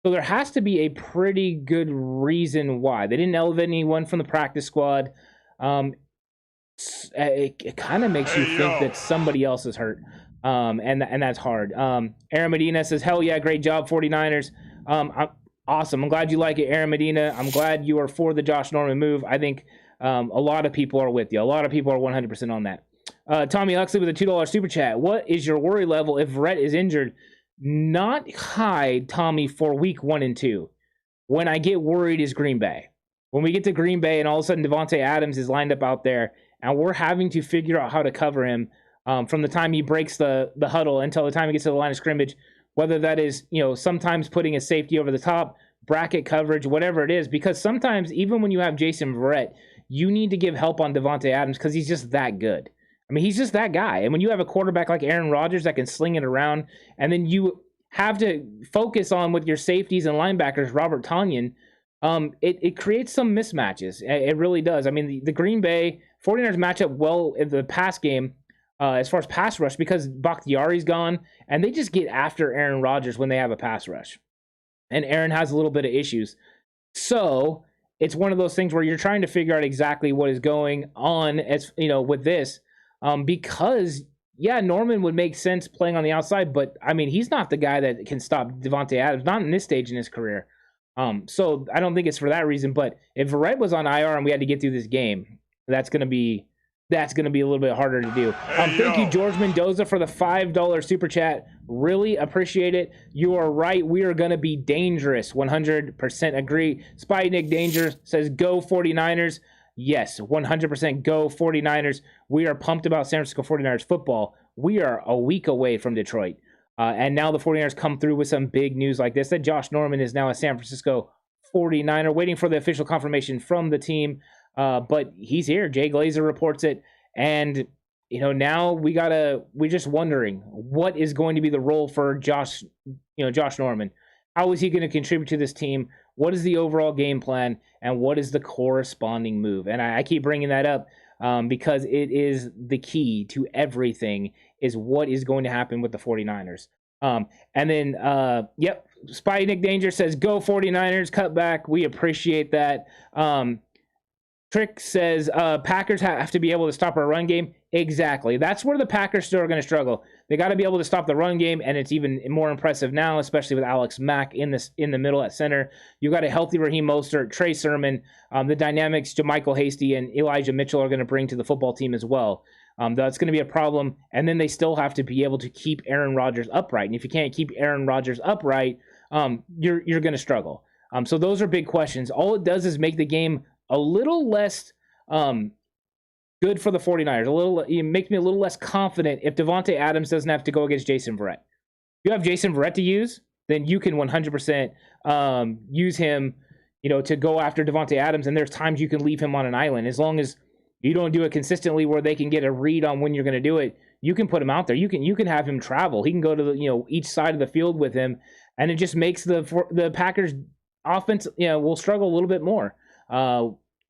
So there has to be a pretty good reason why. They didn't elevate anyone from the practice squad. It kind of makes you think that somebody else is hurt, and that's hard. Aaron Medina says, hell yeah, great job, 49ers. Awesome. I'm glad you like it, Aaron Medina. I'm glad you are for the Josh Norman move. I think a lot of people are with you. A lot of people are 100% on that. Tommy Huxley with a $2 super chat. What is your worry level if Rhett is injured? Not high, Tommy, for week 1 and 2. When I get worried is Green Bay. When we get to Green Bay and all of a sudden Devontae Adams is lined up out there and we're having to figure out how to cover him from the time he breaks the huddle until the time he gets to the line of scrimmage, whether that is, sometimes putting a safety over the top, bracket coverage, whatever it is, because sometimes even when you have Jason Verrett, you need to give help on Devontae Adams because he's just that good. I mean, he's just that guy. And when you have a quarterback like Aaron Rodgers that can sling it around, and then you have to focus on with your safeties and linebackers, Robert Tonyan, it creates some mismatches. It really does. I mean, the Green Bay 49ers match up well in the pass game as far as pass rush because Bakhtiari's gone, and they just get after Aaron Rodgers when they have a pass rush. And Aaron has a little bit of issues. So it's one of those things where you're trying to figure out exactly what is going on as with this. Because, yeah, Norman would make sense playing on the outside, but, I mean, he's not the guy that can stop Devontae Adams, not in this stage in his career. So I don't think it's for that reason, but if Verrett was on IR and we had to get through this game, that's going to be a little bit harder to do. Thank you, George Mendoza, for the $5 super chat. Really appreciate it. You are right. We are going to be dangerous. 100% agree. Spy Nick Danger says, go 49ers. Yes, 100% go 49ers. We are pumped about San Francisco 49ers football. We are a week away from Detroit. And now the 49ers come through with some big news like this, that Josh Norman is now a San Francisco 49er, waiting for the official confirmation from the team. But he's here. Jay Glazer reports it. And, now we're just wondering what is going to be the role for Josh Norman. How is he going to contribute to this team? What is the overall game plan? And what is the corresponding move? And I keep bringing that up because it is the key to everything is what is going to happen with the 49ers. And then, Spy Nick Danger says, go 49ers, Cutback. We appreciate that. Trick says, Packers have to be able to stop our run game. Exactly. That's where the Packers still are going to struggle. They got to be able to stop the run game, and it's even more impressive now, especially with Alex Mack in the middle at center. You got a healthy Raheem Mostert, Trey Sermon, the dynamics JaMychal Hasty and Elijah Mitchell are going to bring to the football team as well. That's going to be a problem, and then they still have to be able to keep Aaron Rodgers upright. And if you can't keep Aaron Rodgers upright, you're going to struggle. So those are big questions. All it does is make the game a little less good for the 49ers. It makes me a little less confident if Devontae Adams doesn't have to go against Jason Verrett. If you have Jason Verrett to use, then you can 100% use him, to go after Devontae Adams. And there's times you can leave him on an island. As long as you don't do it consistently where they can get a read on when you're going to do it, you can put him out there. You can have him travel. He can go to each side of the field with him, and it just makes the Packers offense will struggle a little bit more.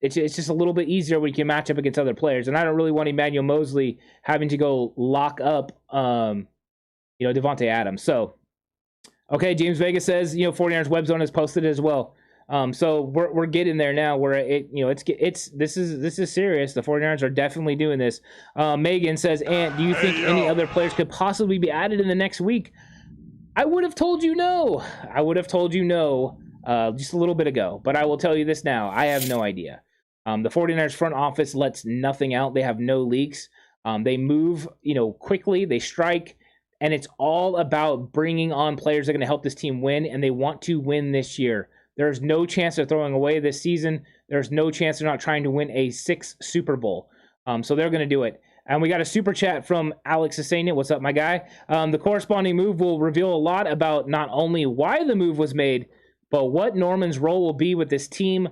It's just a little bit easier when you can match up against other players. And I don't really want Emmanuel Mosley having to go lock up, Devontae Adams. So, okay, James Vega says, 49ers web zone has posted it as well. So we're getting there now where this is serious. The 49ers are definitely doing this. Megan says, Ant, do you think any other players could possibly be added in the next week? I would have told you no. Just a little bit ago, but I will tell you this now. I have no idea. The 49ers front office lets nothing out. They have no leaks. They move, quickly. They strike, and it's all about bringing on players that are going to help this team win, and they want to win this year. There's no chance of throwing away this season. There's no chance they're not trying to win a 6th Super Bowl. So they're going to do it. And we got a super chat from Alex Sasanian. What's up, my guy? The corresponding move will reveal a lot about not only why the move was made, but what Norman's role will be with this team.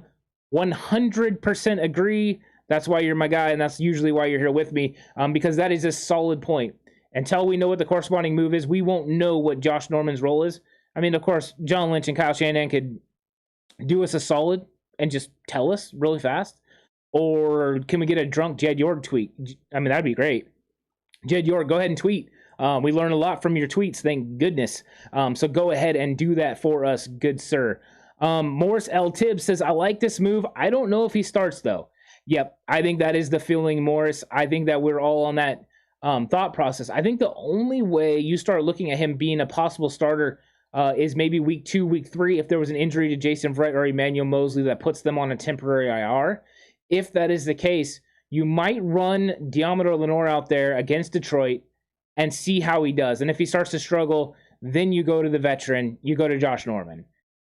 100% agree. That's why you're my guy, and that's usually why you're here with me, because that is a solid point. Until we know what the corresponding move is, we won't know what Josh Norman's role is. I mean, of course, John Lynch and Kyle Shanahan could do us a solid and just tell us really fast. Or can we get a drunk Jed York tweet? I mean, that'd be great. Jed York, go ahead and tweet. We learn a lot from your tweets, thank goodness. So go ahead and do that for us, good sir. Morris L. Tibbs says, I like this move. I don't know if he starts, though. Yep, I think that is the feeling, Morris. I think that we're all on that thought process. I think the only way you start looking at him being a possible starter is maybe week 2, week 3, if there was an injury to Jason Verrett or Emmanuel Moseley that puts them on a temporary IR. If that is the case, you might run Deommodore Lenoir out there against Detroit and see how he does. And if he starts to struggle, then you go to the veteran, you go to Josh Norman.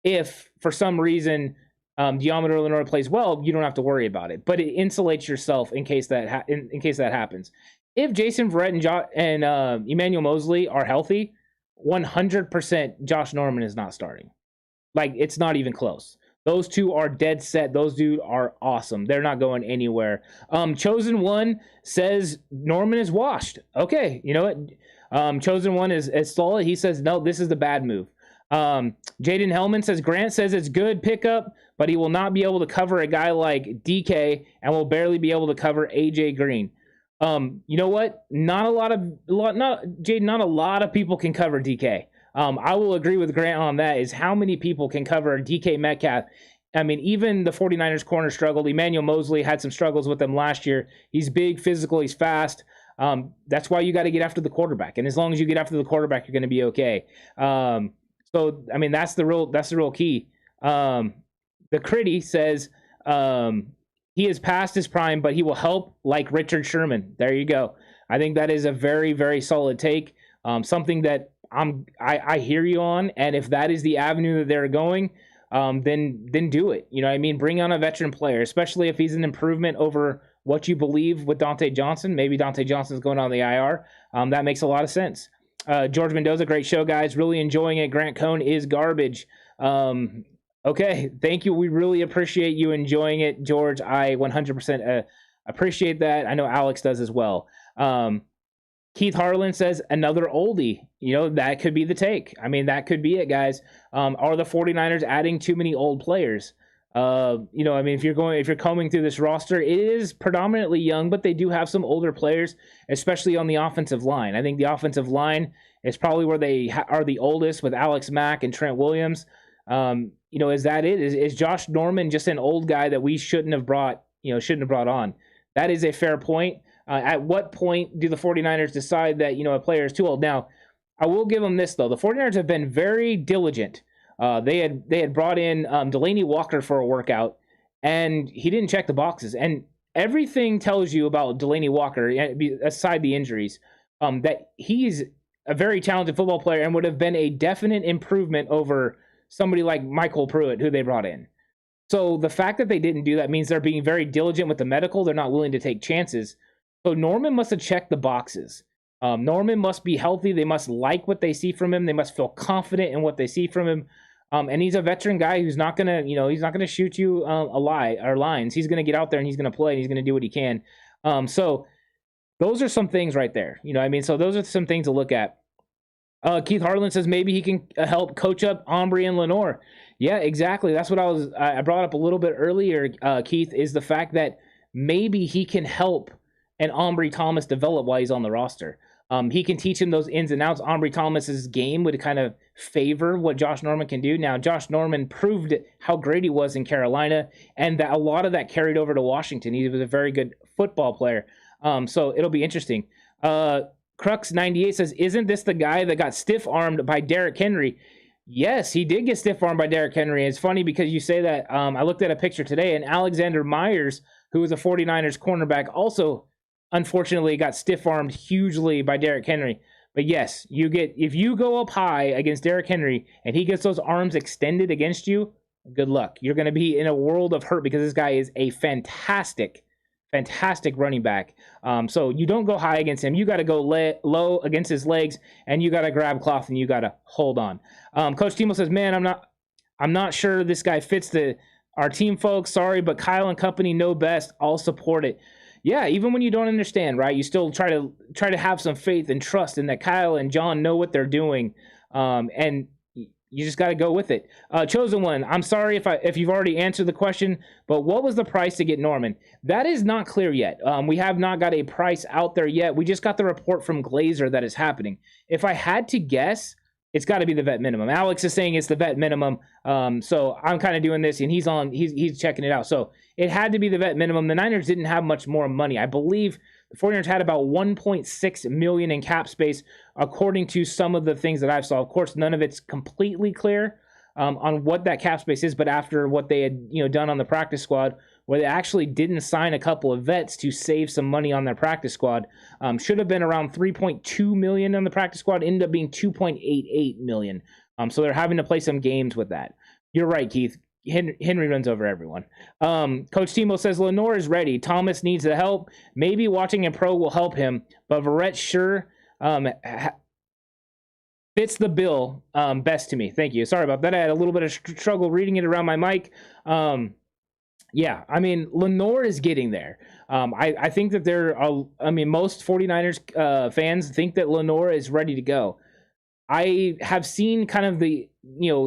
If, for some reason, Deommodore Lenoir plays well, you don't have to worry about it. But it insulates yourself in case that in case that happens. If Jason Verrett and Emmanuel Moseley are healthy, 100% Josh Norman is not starting. Like, it's not even close. Those two are dead set. Those dudes are awesome. They're not going anywhere. Chosen One says Norman is washed. Okay, you know what? Chosen One is solid. He says, no, this is the bad move. Jaden Hellman says, Grant says it's good pickup, but he will not be able to cover a guy like DK and will barely be able to cover AJ Green. You know what? Not a lot of people can cover DK. I will agree with Grant on that, is how many people can cover DK Metcalf. I mean, even the 49ers corner struggled. Emmanuel Moseley had some struggles with them last year. He's big, physical, he's fast. That's why you got to get after the quarterback. And as long as you get after the quarterback, you're going to be okay. So, I mean, that's the real key. The Critty says he is past his prime, but he will help like Richard Sherman. There you go. I think that is a very, very solid take. Something that I hear you on, and if that is the avenue that they're going, then do it. You know what I mean? Bring on a veteran player, especially if he's an improvement over what you believe with Dante Johnson. Maybe Dante Johnson's going on the IR. That makes a lot of sense. George Mendoza, great show, guys. Really enjoying it. Grant Cohn is garbage. Okay, thank you. We really appreciate you enjoying it, George. I 100% appreciate that. I know Alex does as well. Keith Harlan says another oldie. You know, that could be the take. I mean, that could be it, guys. Are the 49ers adding too many old players? You know, I mean, if you're combing through this roster, it is predominantly young, but they do have some older players, especially on the offensive line. I think the offensive line is probably where they are the oldest, with Alex Mack and Trent Williams. You know, is that it? Is Josh Norman just an old guy that we shouldn't have brought on? That is a fair point. At what point do the 49ers decide that, you know, a player is too old? Now, I will give them this, though. The 49ers have been very diligent. They had brought in Delaney Walker for a workout, and he didn't check the boxes. And everything tells you about Delaney Walker, aside the injuries, that he's a very talented football player and would have been a definite improvement over somebody like Michael Pruitt, who they brought in. So the fact that they didn't do that means they're being very diligent with the medical. They're not willing to take chances. So Norman must have checked the boxes. Norman must be healthy. They must like what they see from him. They must feel confident in what they see from him. And he's a veteran guy who's not gonna, you know, he's not gonna shoot you lines. He's gonna get out there and he's gonna play and he's gonna do what he can. So those are some things right there. You know what I mean? So those are some things to look at. Keith Harlan says maybe he can help coach up Ombre and Lenoir. Yeah, exactly. That's what I brought up a little bit earlier, Keith, is the fact that maybe he can help and Ombre Thomas develop while he's on the roster. He can teach him those ins and outs. Ombre Thomas's game would kind of favor what Josh Norman can do. Now, Josh Norman proved how great he was in Carolina, and that a lot of that carried over to Washington. He was a very good football player. So it'll be interesting. Crux98 says, isn't this the guy that got stiff-armed by Derrick Henry? Yes, he did get stiff-armed by Derrick Henry. It's funny because you say that. I looked at a picture today, and Alexander Myers, who was a 49ers cornerback, also unfortunately got stiff-armed hugely by Derrick Henry. But yes, if you go up high against Derrick Henry and he gets those arms extended against you, good luck. You're going to be in a world of hurt because this guy is a fantastic fantastic running back. So you don't go high against him. You got to go low against his legs, and you got to grab cloth and you got to hold on. Coach Timo says, "Man, I'm not sure this guy fits our team, folks. Sorry, but Kyle and company know best. I'll support it." Yeah, even when you don't understand, right? You still try to have some faith and trust in that Kyle and John know what they're doing, and you just got to go with it. Chosen One, I'm sorry if you've already answered the question, but what was the price to get Norman? That is not clear yet. We have not got a price out there yet. We just got the report from Glazer that is happening. If I had to guess, it's got to be the vet minimum. Alex is saying it's the vet minimum, so I'm kind of doing this, and he's checking it out. So it had to be the vet minimum. The Niners didn't have much more money. I believe the 49ers had about $1.6 million in cap space, according to some of the things that I've saw. Of course, none of it's completely clear on what that cap space is, but after what they had done on the practice squad, where they actually didn't sign a couple of vets to save some money on their practice squad, should have been around $3.2 million on the practice squad, ended up being $2.88 million. So they're having to play some games with that. You're right, Keith. Henry runs over everyone. Coach Timo says Lenore is ready. Thomas needs the help. Maybe watching a pro will help him, but Verrett sure fits the bill best to me. Thank you. Sorry about that. I had a little bit of struggle reading it around my mic. Yeah, I mean, Lenore is getting there. I think that most 49ers fans think that Lenore is ready to go. I have seen kind of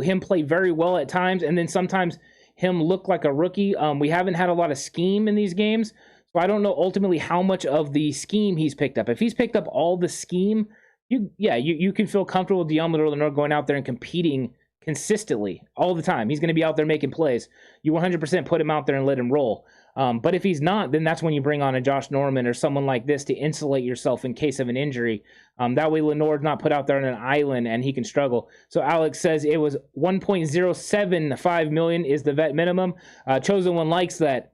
him play very well at times, and then sometimes him look like a rookie. We haven't had a lot of scheme in these games, so I don't know ultimately how much of the scheme he's picked up. If he's picked up all the scheme, you can feel comfortable with Deommodore Lenore going out there and competing consistently all the time. He's going to be out there making plays. You 100% put him out there and let him roll. But if he's not, then that's when you bring on a Josh Norman or someone like this to insulate yourself in case of an injury. That way Lenore's not put out there on an island and he can struggle. So Alex says it was $1.075 million is the vet minimum. Chosen One likes that.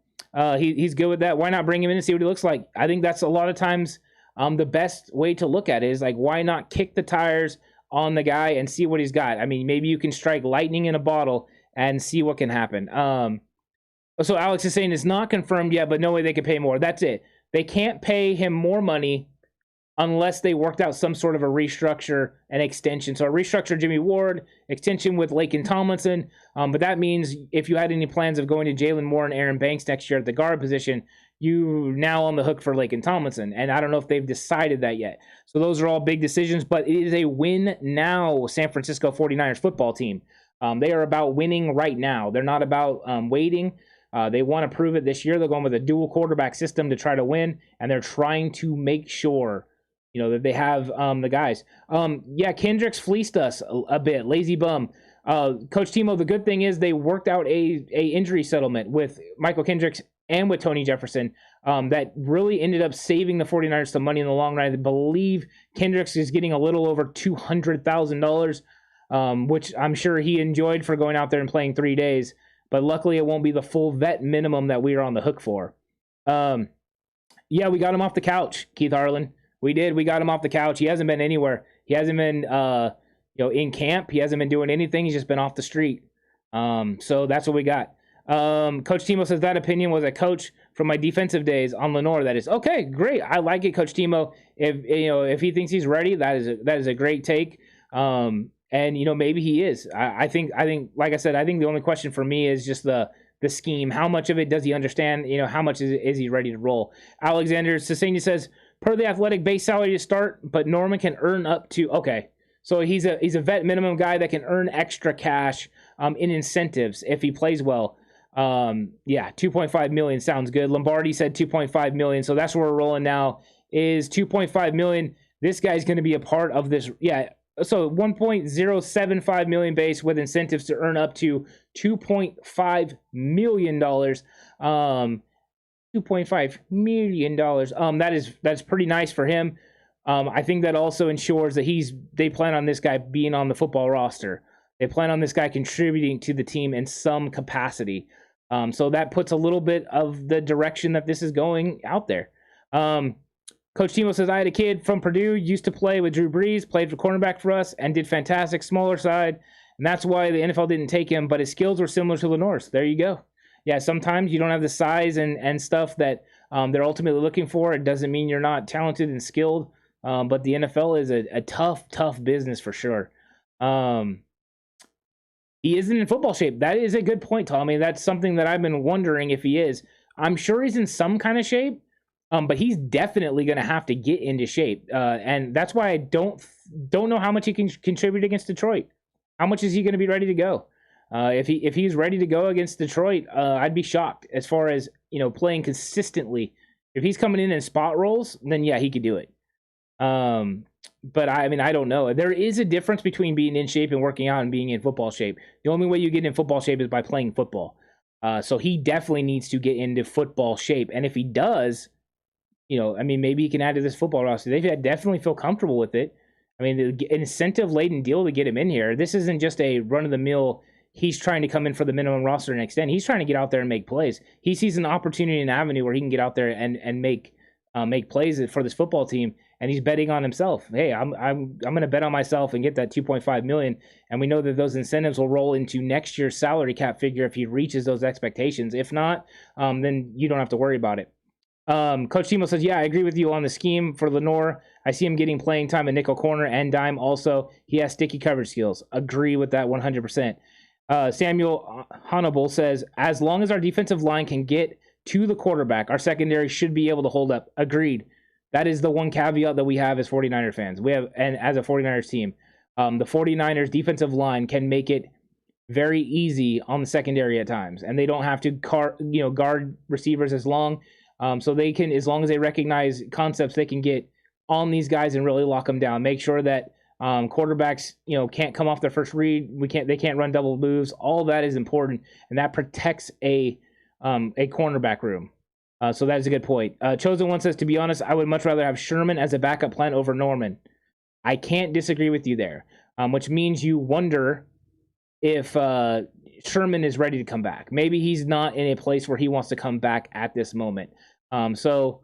He's good with that. Why not bring him in and see what he looks like? I think that's a lot of times the best way to look at it is like, why not kick the tires on the guy and see what he's got? I mean, maybe you can strike lightning in a bottle and see what can happen. So Alex is saying it's not confirmed yet, but no way they can pay more. That's it. They can't pay him more money unless they worked out some sort of a restructure and extension. So a restructure Jimmy Ward, extension with Laken Tomlinson. But that means if you had any plans of going to Jalen Moore and Aaron Banks next year at the guard position, you now on the hook for Laken Tomlinson. And I don't know if they've decided that yet. So those are all big decisions, but it is a win now San Francisco 49ers football team. They are about winning right now. They're not about waiting. They want to prove it this year. They're going with a dual quarterback system to try to win, and they're trying to make sure, that they have the guys. Kendricks fleeced us a bit. Lazy bum. Coach Timo, the good thing is they worked out a injury settlement with Michael Kendricks and with Tony Jefferson that really ended up saving the 49ers some money in the long run. I believe Kendricks is getting a little over $200,000, which I'm sure he enjoyed for going out there and playing 3 days. But luckily, it won't be the full vet minimum that we are on the hook for. We got him off the couch, Keith Harlan. We did. We got him off the couch. He hasn't been anywhere. He hasn't been, in camp. He hasn't been doing anything. He's just been off the street. So that's what we got. Coach Timo says that opinion was a coach from my defensive days on Lenore. That is okay. Great. I like it, Coach Timo. If he thinks he's ready, that is a great take. And maybe he is. I think, like I said, I think the only question for me is just the scheme. How much of it does he understand? How much is he ready to roll? Alexander Cesenia says, per the Athletic, base salary to start, but Norman can earn up to, okay. So he's a vet minimum guy that can earn extra cash in incentives if he plays well. 2.5 million sounds good. Lombardi said 2.5 million. So that's where we're rolling now is 2.5 million. This guy's going to be a part of this. Yeah. So 1.075 million base with incentives to earn up to $2.5 million. $2.5 million. That's pretty nice for him. I think that also ensures that they plan on this guy being on the football roster. They plan on this guy contributing to the team in some capacity. So that puts a little bit of the direction that this is going out there. Coach Timo says, I had a kid from Purdue, used to play with Drew Brees, played for cornerback for us, and did fantastic, smaller side. And that's why the NFL didn't take him, but his skills were similar to Lenore's. There you go. Yeah, sometimes you don't have the size and stuff that they're ultimately looking for. It doesn't mean you're not talented and skilled, but the NFL is a tough business for sure. He isn't in football shape. That is a good point, Tommy. That's something that I've been wondering if he is. I'm sure he's in some kind of shape, but he's definitely going to have to get into shape. And that's why I don't know how much he can contribute against Detroit. How much is he going to be ready to go? If he's ready to go against Detroit, I'd be shocked as far as, playing consistently. If he's coming in spot roles, then yeah, he could do it. But I don't know. There is a difference between being in shape and working out and being in football shape. The only way you get in football shape is by playing football. So he definitely needs to get into football shape. And if he does, maybe he can add to this football roster. They definitely feel comfortable with it. The incentive-laden deal to get him in here. This isn't just a run-of-the-mill, he's trying to come in for the minimum roster and extend. He's trying to get out there and make plays. He sees an opportunity and avenue where he can get out there and make plays for this football team. And he's betting on himself. Hey, I'm going to bet on myself and get that $2.5 million. And we know that those incentives will roll into next year's salary cap figure if he reaches those expectations. If not, then you don't have to worry about it. Coach Timo says, yeah, I agree with you on the scheme for Lenore. I see him getting playing time in nickel corner and dime. Also, he has sticky coverage skills. Agree with that 100%. Samuel Hannibal says, as long as our defensive line can get to the quarterback, our secondary should be able to hold up. Agreed. That is the one caveat that we have as 49er fans. And as a 49ers team, the 49ers defensive line can make it very easy on the secondary at times. And they don't have to guard receivers as long. So they can, as long as they recognize concepts, they can get on these guys and really lock them down. Make sure that quarterbacks, can't come off their first read. They can't run double moves. All that is important. And that protects a cornerback room. So that is a good point. Chosen One says, to be honest, I would much rather have Sherman as a backup plan over Norman. I can't disagree with you there, which means you wonder if Sherman is ready to come back. Maybe he's not in a place where he wants to come back at this moment. So,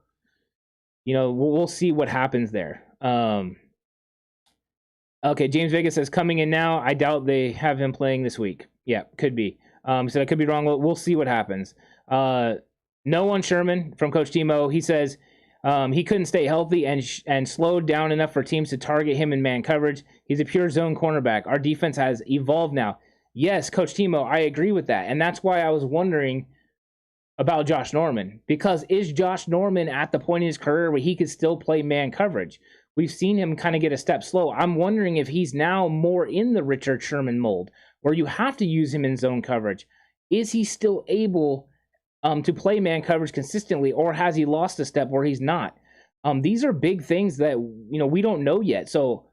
we'll see what happens there. Okay, James Vega says, coming in now. I doubt they have him playing this week. Yeah, could be. So I could be wrong. We'll see what happens. No on Sherman from Coach Timo. He says he couldn't stay healthy and slowed down enough for teams to target him in man coverage. He's a pure zone cornerback. Our defense has evolved now. Yes, Coach Timo, I agree with that. And that's why I was wondering about Josh Norman. Because is Josh Norman at the point in his career where he could still play man coverage? We've seen him kind of get a step slow. I'm wondering if he's now more in the Richard Sherman mold, where you have to use him in zone coverage. Is he still able to play man coverage consistently, or has he lost a step where he's not? These are big things that we don't know yet. So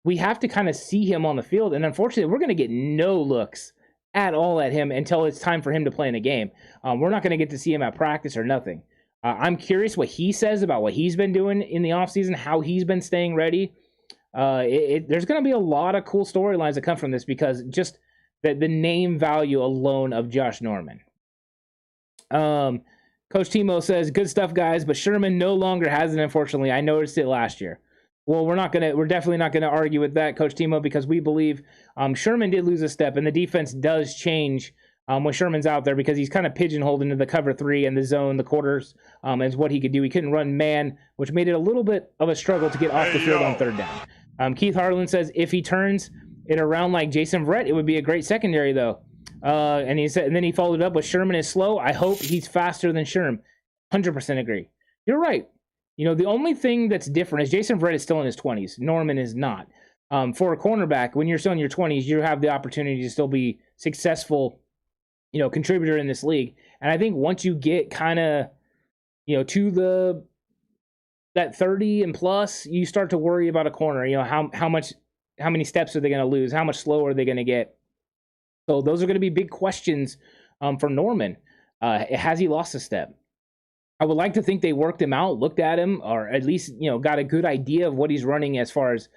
we have to kind of see him on the field, and unfortunately, we're going to get no looks at all at him until it's time for him to play in a game. We're not going to get to see him at practice or nothing. I'm curious what he says about what he's been doing in the offseason, how he's been staying ready. There's going to be a lot of cool storylines that come from this because just the name value alone of Josh Norman. Coach Timo says, good stuff, guys, but Sherman no longer has it, unfortunately. I noticed it last year. Well, we're definitely not gonna argue with that, Coach Timo, because we believe Sherman did lose a step, and the defense does change when Sherman's out there because he's kind of pigeonholed into the cover three and the zone, the quarters, is what he could do. He couldn't run man, which made it a little bit of a struggle to get off the field on third down. Keith Harlan says, if he turns it around like Jason Verrett, it would be a great secondary, though. And then he followed up with Sherman is slow. I hope he's faster than Sherm. 100% agree. You're right. The only thing that's different is Jason Verrett is still in his 20s. Norman is not. For a cornerback, when you're still in your 20s, you have the opportunity to still be successful, contributor in this league. And I think once you get kind of, to that 30 and plus, you start to worry about a corner. How many steps are they going to lose? How much slower are they going to get? So those are going to be big questions for Norman. Has he lost a step? I would like to think they worked him out, looked at him, or at least got a good idea of what he's running as far as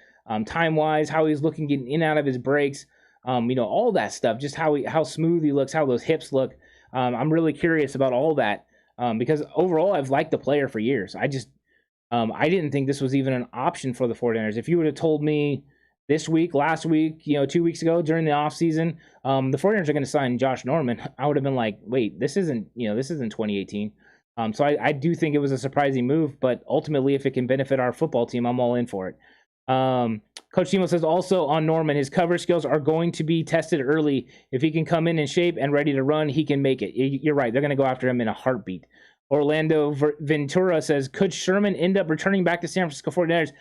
time-wise, how he's looking getting in and out of his breaks, all that stuff, just how smooth he looks, how those hips look. I'm really curious about all that because overall I've liked the player for years. I didn't think this was even an option for the 49ers. If you would have told me this week, last week, 2 weeks ago during the offseason, the 49ers are going to sign Josh Norman, I would have been like, wait, this isn't 2018. So I do think it was a surprising move, but ultimately, if it can benefit our football team, I'm all in for it. Coach Timo says also on Norman, his cover skills are going to be tested early. If he can come in shape and ready to run, he can make it. You're right. They're going to go after him in a heartbeat. Orlando Ventura says, could Sherman end up returning back to San Francisco 49ers?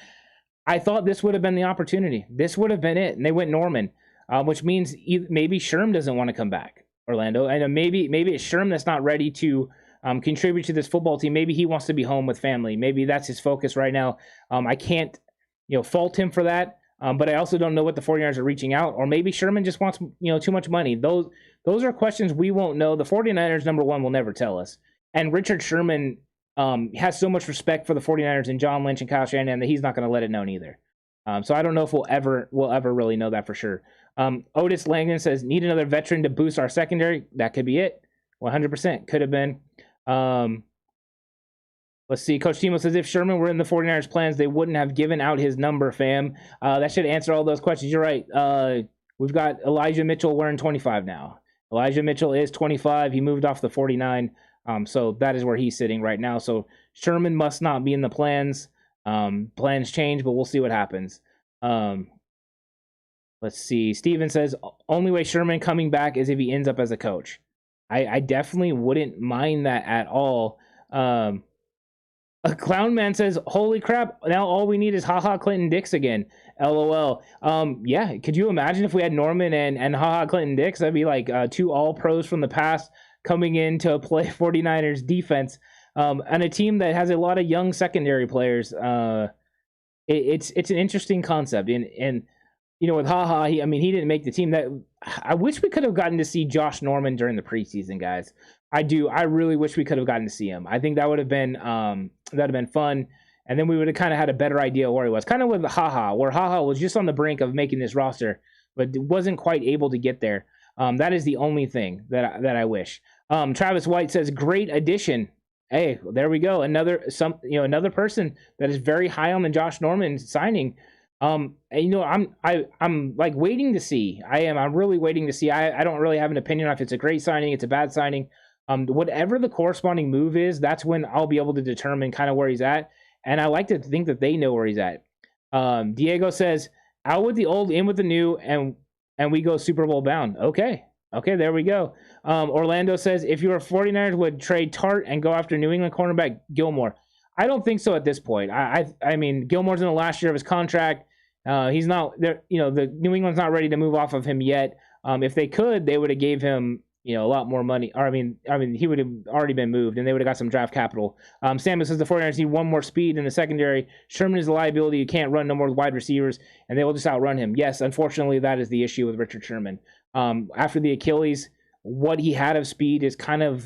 I thought this would have been the opportunity. This would have been it. And they went Norman, which means maybe Sherm doesn't want to come back, Orlando. And maybe it's Sherm that's not ready to contribute to this football team. Maybe he wants to be home with family. Maybe that's his focus right now. I can't fault him for that. But I also don't know what the 49ers are reaching out. Or maybe Sherman just wants too much money. Those are questions we won't know. The 49ers, number one, will never tell us. And Richard Sherman has so much respect for the 49ers and John Lynch and Kyle Shanahan that he's not going to let it known either. So I don't know if we'll ever really know that for sure. Otis Langdon says, need another veteran to boost our secondary. That could be it. 100% could have been. Let's see. Coach Timo says, if Sherman were in the 49ers plans, they wouldn't have given out his number, fam. That should answer all those questions. You're right. We've got Elijah Mitchell wearing 25 now. Elijah Mitchell is 25. He moved off the 49. So that is where he's sitting right now. So Sherman must not be in the plans. Plans change, but we'll see what happens. Let's see. Steven says, only way Sherman coming back is if he ends up as a coach. I definitely wouldn't mind that at all. A Clown Man says, holy crap, now all we need is HaHa Clinton Dix again. LOL. Yeah, could you imagine if we had Norman and HaHa Clinton Dix? That'd be like two all-pros from the past coming in to play 49ers defense. And a team that has a lot of young secondary players. It's an interesting concept. And with HaHa, he didn't make the team. I wish we could have gotten to see Josh Norman during the preseason, guys. I do. I really wish we could have gotten to see him. I think that would have been fun. And then we would have kind of had a better idea where he was. Kind of with HaHa, where HaHa was just on the brink of making this roster, but wasn't quite able to get there. That is the only thing that I wish. Travis White says, great addition. Hey, there we go. Another person that is very high on the Josh Norman signing. I'm like waiting to see. I'm really waiting to see. I don't really have an opinion on if it's a great signing, it's a bad signing. Whatever the corresponding move is, that's when I'll be able to determine kind of where he's at. And I like to think that they know where he's at. Diego says, out with the old, in with the new, and we go Super Bowl bound. Okay, there we go. Orlando says, if you were 49ers, would trade Tart and go after New England cornerback Gilmore? I don't think so at this point. I mean, Gilmore's in the last year of his contract. He's not there. The New England's not ready to move off of him yet. If they could, they would have gave him, a lot more money. Or I mean, he would have already been moved, and they would have got some draft capital. Samuel says the 49ers need one more speed in the secondary. Sherman is a liability. You can't run no more wide receivers, and they will just outrun him. Yes, unfortunately, that is the issue with Richard Sherman. After the Achilles, what he had of speed is kind of,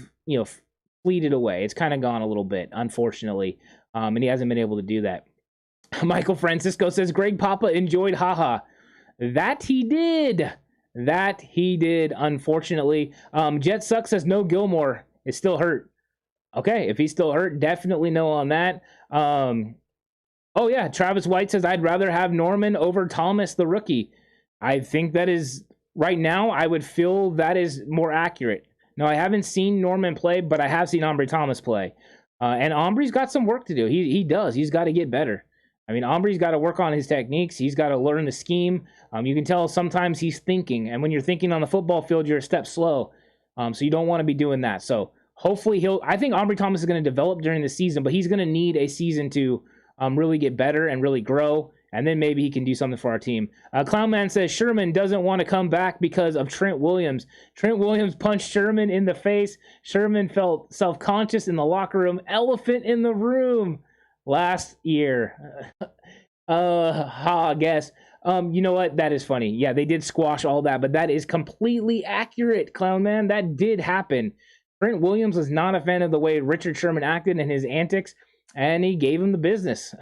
fleeted away. It's kind of gone a little bit, unfortunately, and he hasn't been able to do that. Michael Francisco says, Greg Papa enjoyed HaHa. That he did, unfortunately. Jet Suck says, no Gilmore is still hurt. Okay, if he's still hurt, definitely no on that. Oh, yeah, Travis White says, I'd rather have Norman over Thomas, the rookie. I think that is, right now, I would feel that is more accurate. Now, I haven't seen Norman play, but I have seen Ambry Thomas play. And Ambry's got some work to do. He does. He's got to get better. I mean, Ambry's got to work on his techniques. He's got to learn the scheme. You can tell sometimes he's thinking. And when you're thinking on the football field, you're a step slow. So you don't want to be doing that. So hopefully I think Ambry Thomas is going to develop during the season, but he's going to need a season to really get better and really grow. And then maybe he can do something for our team. Clownman says Sherman doesn't want to come back because of Trent Williams. Trent Williams punched Sherman in the face. Sherman felt self-conscious in the locker room. Elephant in the room last year. I guess. You know what? That is funny. Yeah, they did squash all that, but that is completely accurate, Clownman. That did happen. Trent Williams was not a fan of the way Richard Sherman acted and his antics, and he gave him the business.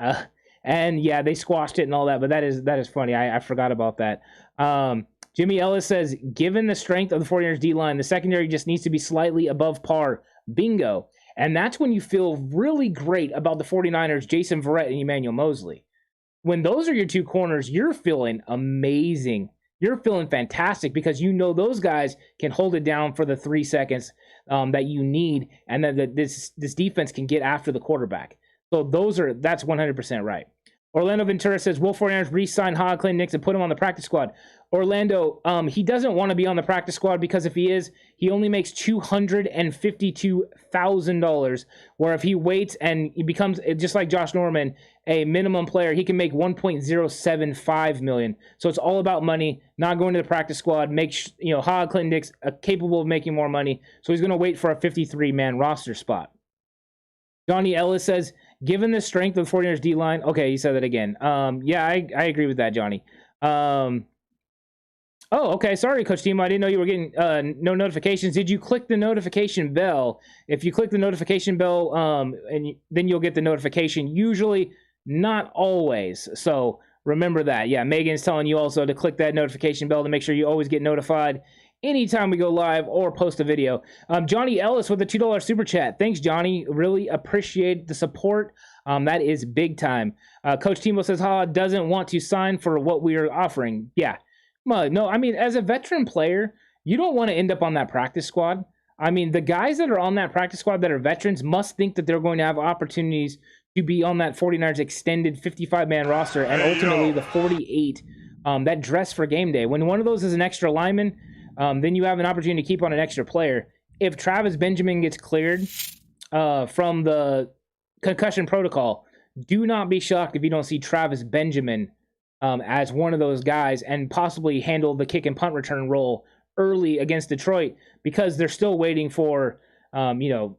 And yeah, they squashed it and all that, but that is funny. I forgot about that. Jimmy Ellis says, given the strength of the 49ers D-line, the secondary just needs to be slightly above par. Bingo. And that's when you feel really great about the 49ers, Jason Verrett and Emmanuel Mosley. When those are your two corners, you're feeling amazing. You're feeling fantastic because those guys can hold it down for the 3 seconds that you need, and that this defense can get after the quarterback. So that's 100% right. Orlando Ventura says, will 49ers re-sign Clinton Nix and put him on the practice squad? Orlando, he doesn't want to be on the practice squad because if he is, he only makes $252,000, where if he waits and he becomes, just like Josh Norman, a minimum player, he can make $1.075 million. So it's all about money, not going to the practice squad, Clinton Nix capable of making more money. So he's going to wait for a 53-man roster spot. Johnny Ellis says, given the strength of the 49ers D-line, okay, you said that again. Yeah, I agree with that, Johnny. Okay, sorry, Coach Timo, I didn't know you were getting no notifications. Did you click the notification bell? If you click the notification bell, then you'll get the notification. Usually, not always. So remember that. Yeah, Megan's telling you also to click that notification bell to make sure you always get notified anytime we go live or post a video. Johnny Ellis with a $2 super chat. Thanks, Johnny. Really appreciate the support. That is big time. Coach Timo says, doesn't want to sign for what we are offering. Yeah. No, I mean, as a veteran player, you don't want to end up on that practice squad. I mean, the guys that are on that practice squad that are veterans must think that they're going to have opportunities to be on that 49ers extended 55-man roster and ultimately the 48 that dress for game day. When one of those is an extra lineman, then you have an opportunity to keep on an extra player. If Travis Benjamin gets cleared from the concussion protocol, do not be shocked if you don't see Travis Benjamin as one of those guys and possibly handle the kick and punt return role early against Detroit, because they're still waiting for, Brandon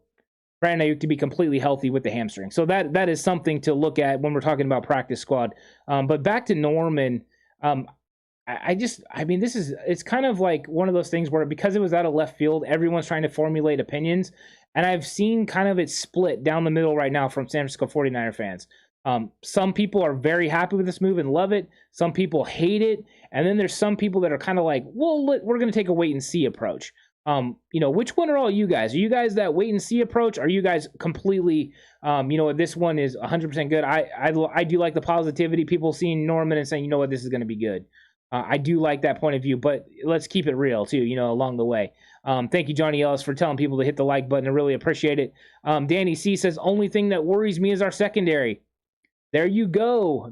Ayuk to be completely healthy with the hamstring. So that is something to look at when we're talking about practice squad. But back to Norman, it's kind of like one of those things where, because it was out of left field, everyone's trying to formulate opinions. And I've seen kind of it split down the middle right now from San Francisco 49er fans. Some people are very happy with this move and love it. Some people hate it. And then there's some people that are kind of like, well, we're going to take a wait and see approach. Which one are all you guys? Are you guys that wait and see approach? Are you guys completely, this one is 100% good? I do like the positivity, people seeing Norman and saying, you know what, this is going to be good. I do like that point of view, but let's keep it real too, along the way. Thank you, Johnny Ellis, for telling people to hit the like button. I really appreciate it. Danny C says, only thing that worries me is our secondary. There you go,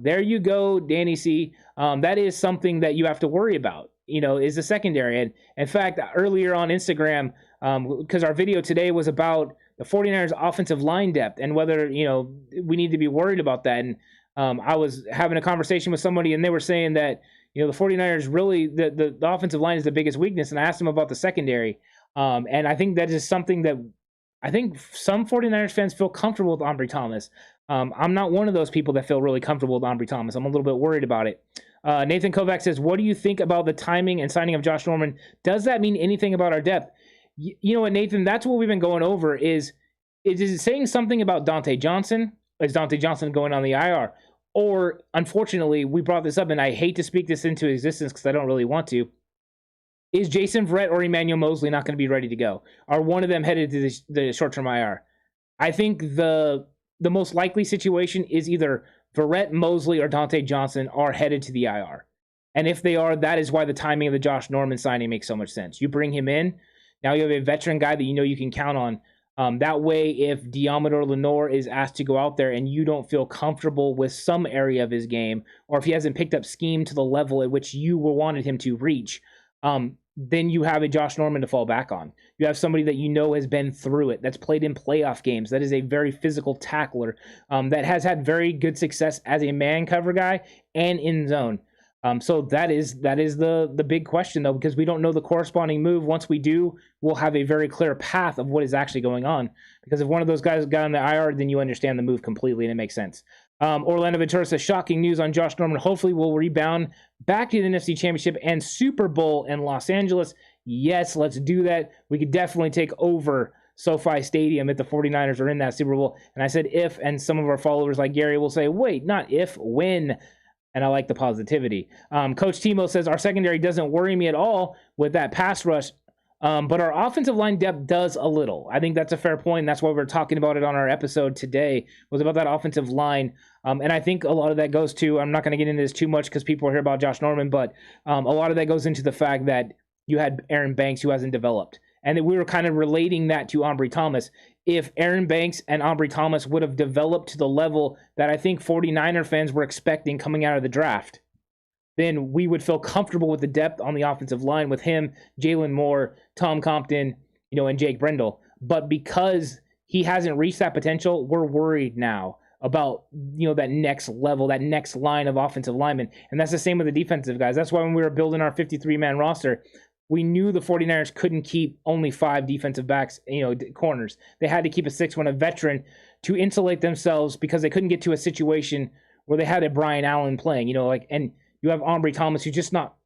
Danny C. That is something that you have to worry about, is the secondary. And in fact, earlier on Instagram, because our video today was about the 49ers offensive line depth and whether, we need to be worried about that. And I was having a conversation with somebody and they were saying that, the 49ers really, the offensive line is the biggest weakness. And I asked them about the secondary. And I think that is something that I think some 49ers fans feel comfortable with Ambry Thomas. I'm not one of those people that feel really comfortable with Ambry Thomas. I'm a little bit worried about it. Nathan Kovac says, what do you think about the timing and signing of Josh Norman? Does that mean anything about our depth? You know what, Nathan, that's what we've been going over is it saying something about Dante Johnson? Is Dante Johnson going on the IR? Or, unfortunately, we brought this up, and I hate to speak this into existence because I don't really want to. Is Jason Verrett or Emmanuel Mosley not going to be ready to go? Are one of them headed to the short-term IR? I think the most likely situation is either Verrett, Mosley, or Dante Johnson are headed to the IR. And if they are, that is why the timing of the Josh Norman signing makes so much sense. You bring him in, now you have a veteran guy that you can count on. That way, if Diamador Lenore is asked to go out there and you don't feel comfortable with some area of his game, or if he hasn't picked up scheme to the level at which you wanted him to reach, then you have a Josh Norman to fall back on. You have somebody that has been through it, that's played in playoff games, that is a very physical tackler, that has had very good success as a man cover guy and in zone. So that is the big question, though, because we don't know the corresponding move. Once we do, we'll have a very clear path of what is actually going on. Because if one of those guys got on the IR, then you understand the move completely and it makes sense. Orlando Ventura says, shocking news on Josh Norman. Hopefully we'll rebound back to the NFC Championship and Super Bowl in Los Angeles. Yes, let's do that. We could definitely take over SoFi Stadium if the 49ers are in that Super Bowl. And I said if, and some of our followers like Gary will say, wait, not if, when. And I like the positivity. Coach Timo says, our secondary doesn't worry me at all with that pass rush, but our offensive line depth does a little. I think that's a fair point. And that's why we're talking about it on our episode today, was about that offensive line. And I think a lot of that goes to, I'm not going to get into this too much because people are here about Josh Norman, but a lot of that goes into the fact that you had Aaron Banks who hasn't developed. And we were kind of relating that to Ambry Thomas. If Aaron Banks and Ambry Thomas would have developed to the level that I think 49er fans were expecting coming out of the draft, then we would feel comfortable with the depth on the offensive line with him, Jalen Moore, Tom Compton, and Jake Brendel. But because he hasn't reached that potential, we're worried now about, that next level, that next line of offensive linemen. And that's the same with the defensive guys. That's why when we were building our 53-man roster, we knew the 49ers couldn't keep only 5 defensive backs, corners. They had to keep a 6th, a veteran, to insulate themselves because they couldn't get to a situation where they had a Brian Allen playing, and you have Ambry Thomas who's just not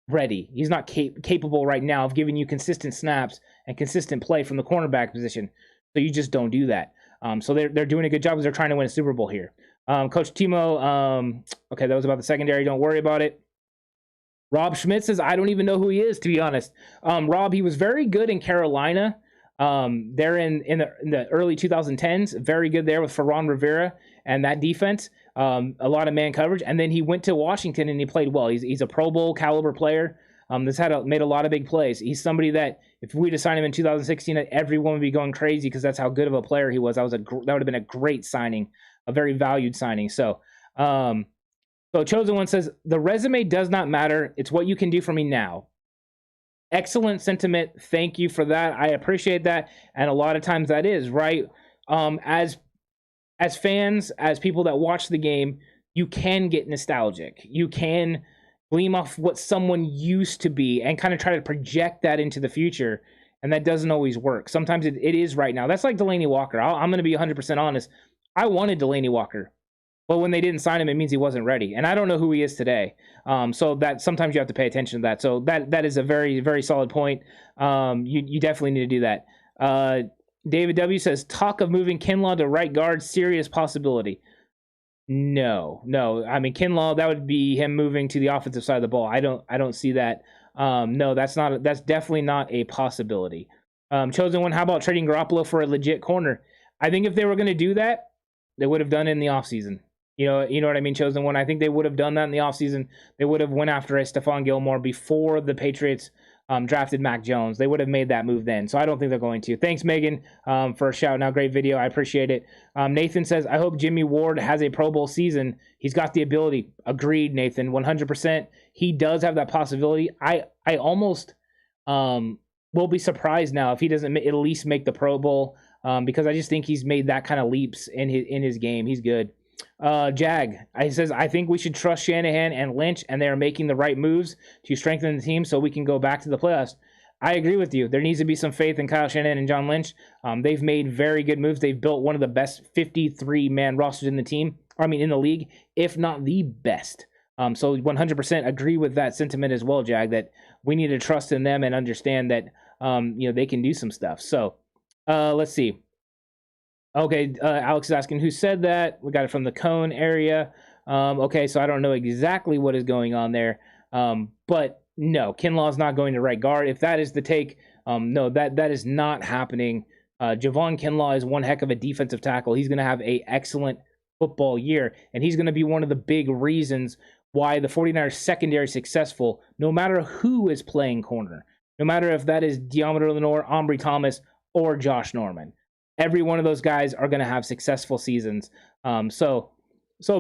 ready. He's not capable right now of giving you consistent snaps and consistent play from the cornerback position. So you just don't do that. So they're doing a good job because they're trying to win a Super Bowl here. Coach Timo, okay, that was about the secondary. Don't worry about it. Rob Schmidt says, I don't even know who he is, to be honest. Rob, he was very good in Carolina. They're in the early 2010s. Very good there with Ferran Rivera and that defense. A lot of man coverage. And then he went to Washington and he played well. He's a Pro Bowl caliber player. That's made a lot of big plays. He's somebody that if we'd have signed him in 2016, everyone would be going crazy because that's how good of a player he was. That would have been a great signing, a very valued signing. So Chosen One says, the resume does not matter. It's what you can do for me now. Excellent sentiment. Thank you for that. I appreciate that. And a lot of times that is, right? As fans, as people that watch the game, you can get nostalgic. You can gleam off what someone used to be and kind of try to project that into the future. And that doesn't always work. Sometimes it is right now. That's like Delanie Walker. I'm going to be 100% honest. I wanted Delanie Walker. But when they didn't sign him, it means he wasn't ready. And I don't know who he is today. So that sometimes you have to pay attention to that. So that is a very, very solid point. You definitely need to do that. David W. says, talk of moving Kinlaw to right guard, serious possibility. No. I mean, Kinlaw, that would be him moving to the offensive side of the ball. I don't see that. No, that's definitely not a possibility. Chosen One, how about trading Garoppolo for a legit corner? I think if they were going to do that, they would have done it in the offseason. You know what I mean, Chosen One? I think they would have done that in the offseason. They would have went after a Stephon Gilmore before the Patriots drafted Mac Jones. They would have made that move then. So I don't think they're going to. Thanks, Megan, for a shout out. Great video. I appreciate it. Nathan says, I hope Jimmy Ward has a Pro Bowl season. He's got the ability. Agreed, Nathan. 100%. He does have that possibility. I almost will be surprised now if he doesn't at least make the Pro Bowl because I just think he's made that kind of leaps in his game. He's good. Jag, he says, I think we should trust Shanahan and Lynch, and they are making the right moves to strengthen the team so we can go back to the playoffs. I agree with you. There needs to be some faith in Kyle Shanahan and John Lynch. They've made very good moves. They've built one of the best 53-man rosters in the league, if not the best. So 100% agree with that sentiment as well, Jag, that we need to trust in them and understand that they can do some stuff. So let's see. Okay, Alex is asking who said that. We got it from the Cone area. Okay, so I don't know exactly what is going on there. But no, Kinlaw is not going to right guard. If that is the take, no, that is not happening. Javon Kinlaw is one heck of a defensive tackle. He's going to have an excellent football year, and he's going to be one of the big reasons why the 49ers secondary is successful, no matter who is playing corner, no matter if that is Deommodore Lenoir, Ambry Thomas, or Josh Norman. Every one of those guys are going to have successful seasons. So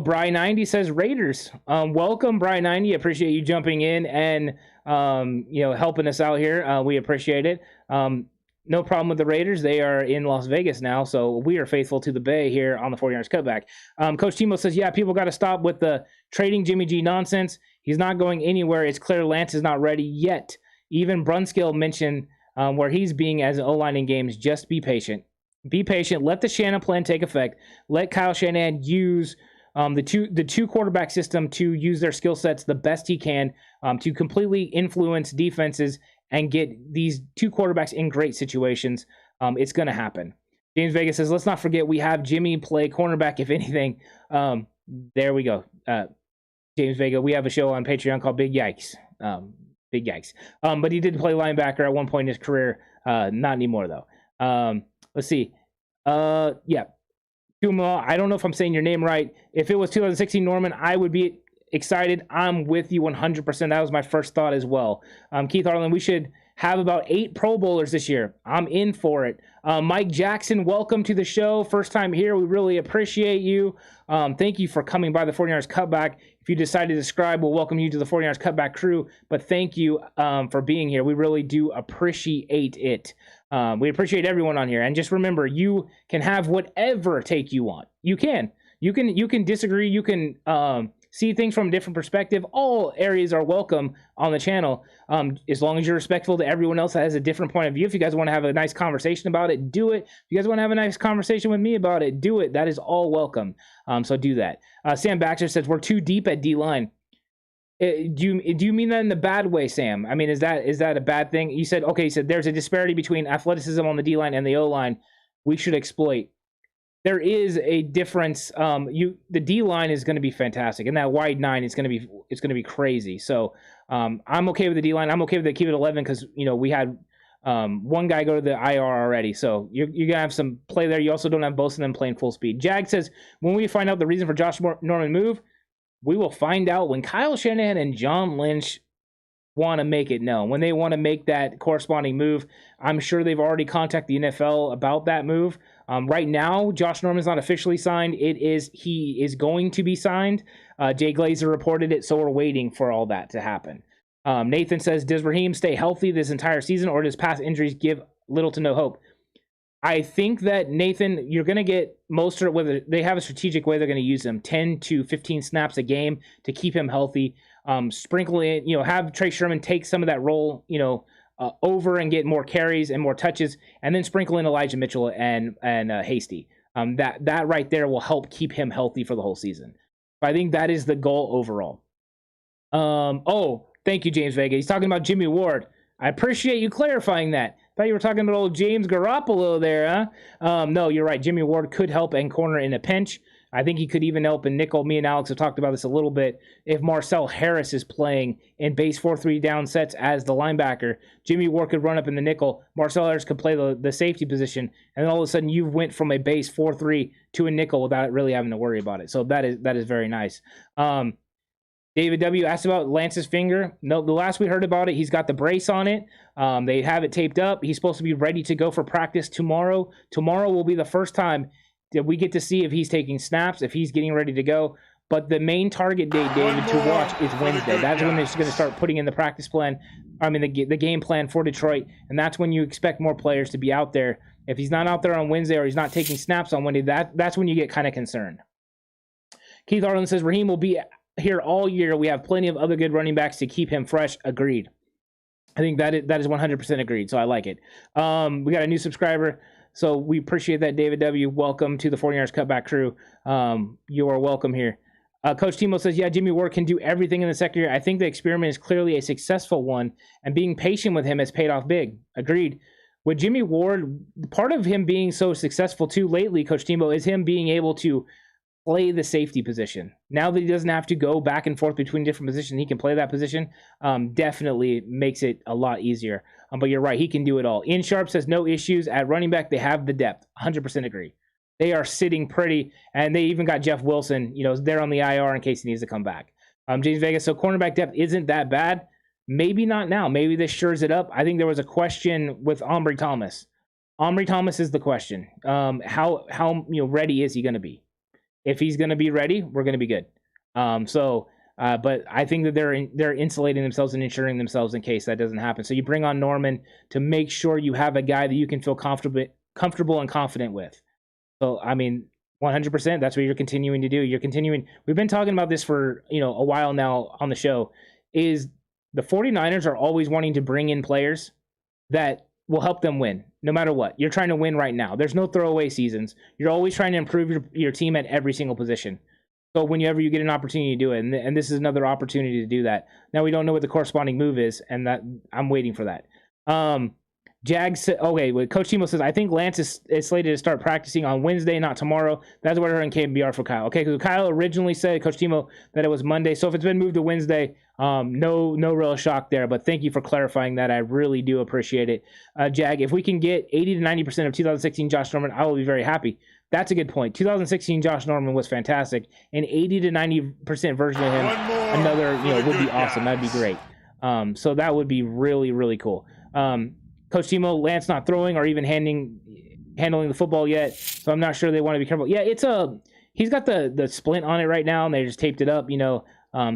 Brian 90 says Raiders. Welcome, Brian 90. Appreciate you jumping in and helping us out here. We appreciate it. No problem with the Raiders. They are in Las Vegas now, so we are faithful to the Bay here on the 49ers Cutback. Coach Timo says, yeah, people got to stop with the trading Jimmy G nonsense. He's not going anywhere. It's clear Lance is not ready yet. Even Brunskill mentioned where he's being as an O-line in games. Just be patient. Be patient. Let the Shanahan plan take effect. Let Kyle Shanahan use the two quarterback system to use their skill sets the best he can to completely influence defenses and get these two quarterbacks in great situations. It's going to happen. James Vega says, let's not forget we have Jimmy play cornerback, if anything. There we go. James Vega, we have a show on Patreon called Big Yikes. Big Yikes. But he did play linebacker at one point in his career. Not anymore, though. Let's see. Yeah. Tuma, I don't know if I'm saying your name right. If it was 2016 Norman, I would be excited. I'm with you 100%. That was my first thought as well. Keith Arlen, we should have about 8 Pro Bowlers this year. I'm in for it. Mike Jackson, welcome to the show. First time here. We really appreciate you. Thank you for coming by the 49ers Cutback. If you decide to subscribe, we'll welcome you to the 49ers Cutback crew. But thank you for being here. We really do appreciate it. We appreciate everyone on here. And just remember, you can have whatever take you want. You can disagree. You can see things from a different perspective. All areas are welcome on the channel, as long as you're respectful to everyone else that has a different point of view. If you guys want to have a nice conversation about it, do it. If you guys want to have a nice conversation with me about it, do it. That is all welcome. So do that. Sam Baxter says we're too deep at D-line. Do you mean that in the bad way, Sam? I mean, is that a bad thing? You said there's a disparity between athleticism on the D-line and the O-line we should exploit. There is a difference. The D line is going to be fantastic, and that wide 9 is going to be crazy. So I'm okay with the D line. I'm okay with the keep it 11 because we had one guy go to the IR already. So you're gonna have some play there. You also don't have both of them playing full speed. Jag says when we find out the reason for Josh Norman move, we will find out when Kyle Shanahan and John Lynch want to make it known. When they want to make that corresponding move, I'm sure they've already contacted the NFL about that move. Right now, Josh Norman's not officially signed. He is going to be signed. Jay Glazer reported it, so we're waiting for all that to happen. Nathan says, does Raheem stay healthy this entire season, or does past injuries give little to no hope? I think that, Nathan, you're going to get Mostert, whether they have a strategic way they're going to use him, 10 to 15 snaps a game to keep him healthy. Sprinkle in, have Trey Sherman take some of that role, over and get more carries and more touches, and then sprinkle in Elijah Mitchell and Hasty. That right there will help keep him healthy for the whole season. I think that is the goal overall. Thank you, James Vega. He's talking about Jimmy Ward. I appreciate you clarifying that. I thought you were talking about old James Garoppolo there, huh? No, you're right. Jimmy Ward could help and corner in a pinch. I think he could even help in nickel. Me and Alex have talked about this a little bit. If Marcel Harris is playing in base 4-3 down sets as the linebacker, Jimmy Ward could run up in the nickel. Marcel Harris could play the safety position, and then all of a sudden you went from a base 4-3 to a nickel without really having to worry about it. So that is very nice. David W. asked about Lance's finger. No, the last we heard about it, he's got the brace on it. They have it taped up. He's supposed to be ready to go for practice tomorrow. Tomorrow will be the first time that we get to see if he's taking snaps, if he's getting ready to go. But the main target date, David, to watch is Wednesday. That's when they're going to start putting in the practice plan. The game plan for Detroit, and that's when you expect more players to be out there. If he's not out there on Wednesday or he's not taking snaps on Wednesday, that's when you get kind of concerned. Keith Arlen says Raheem will be here all year. We have plenty of other good running backs to keep him fresh. Agreed. I think that is 100% agreed. So I like it. We got a new subscriber. So we appreciate that, David W. Welcome to the 49ers Cutback crew. You are welcome here. Coach Timo says, yeah, Jimmy Ward can do everything in the secondary. I think the experiment is clearly a successful one, and being patient with him has paid off big. Agreed. With Jimmy Ward, part of him being so successful too lately, Coach Timo, is him being able to play the safety position. Now that he doesn't have to go back and forth between different positions, he can play that position. Definitely makes it a lot easier. But you're right, he can do it all. Ian Sharp says no issues at running back. They have the depth. 100% agree. They are sitting pretty, and they even got Jeff Wilson, there on the IR in case he needs to come back. James Vegas, so cornerback depth isn't that bad. Maybe not now. Maybe this shores it up. I think there was a question with Omri Thomas. Omri Thomas is the question. How ready is he going to be? If he's going to be ready, we're going to be good. But I think that they're insulating themselves and insuring themselves in case that doesn't happen. So you bring on Norman to make sure you have a guy that you can feel comfortable and confident with. So, 100%, that's what you're continuing to do. We've been talking about this for, a while now on the show, is the 49ers are always wanting to bring in players that will help them win, no matter what. You're trying to win right now. There's no throwaway seasons. You're always trying to improve your team at every single position. So whenever you get an opportunity to do it, and this is another opportunity to do that. Now we don't know what the corresponding move is, and that I'm waiting for that. Jags, Coach Timo says, I think Lance is slated to start practicing on Wednesday, not tomorrow. That's what I heard in KBR for Kyle. Okay, because Kyle originally said, Coach Timo, that it was Monday. So if it's been moved to Wednesday, no real shock there. But thank you for clarifying that. I really do appreciate it. Jag, if we can get 80 to 90% of 2016 Josh Norman, I will be very happy. That's a good point. 2016 Josh Norman was fantastic. An 80 to 90% version of him, would be awesome. That'd be great. So that would be really, really cool. Coach Timo, Lance not throwing or even handling the football yet, so I'm not sure they want to be careful. Yeah, he's got the splint on it right now, and they just taped it up,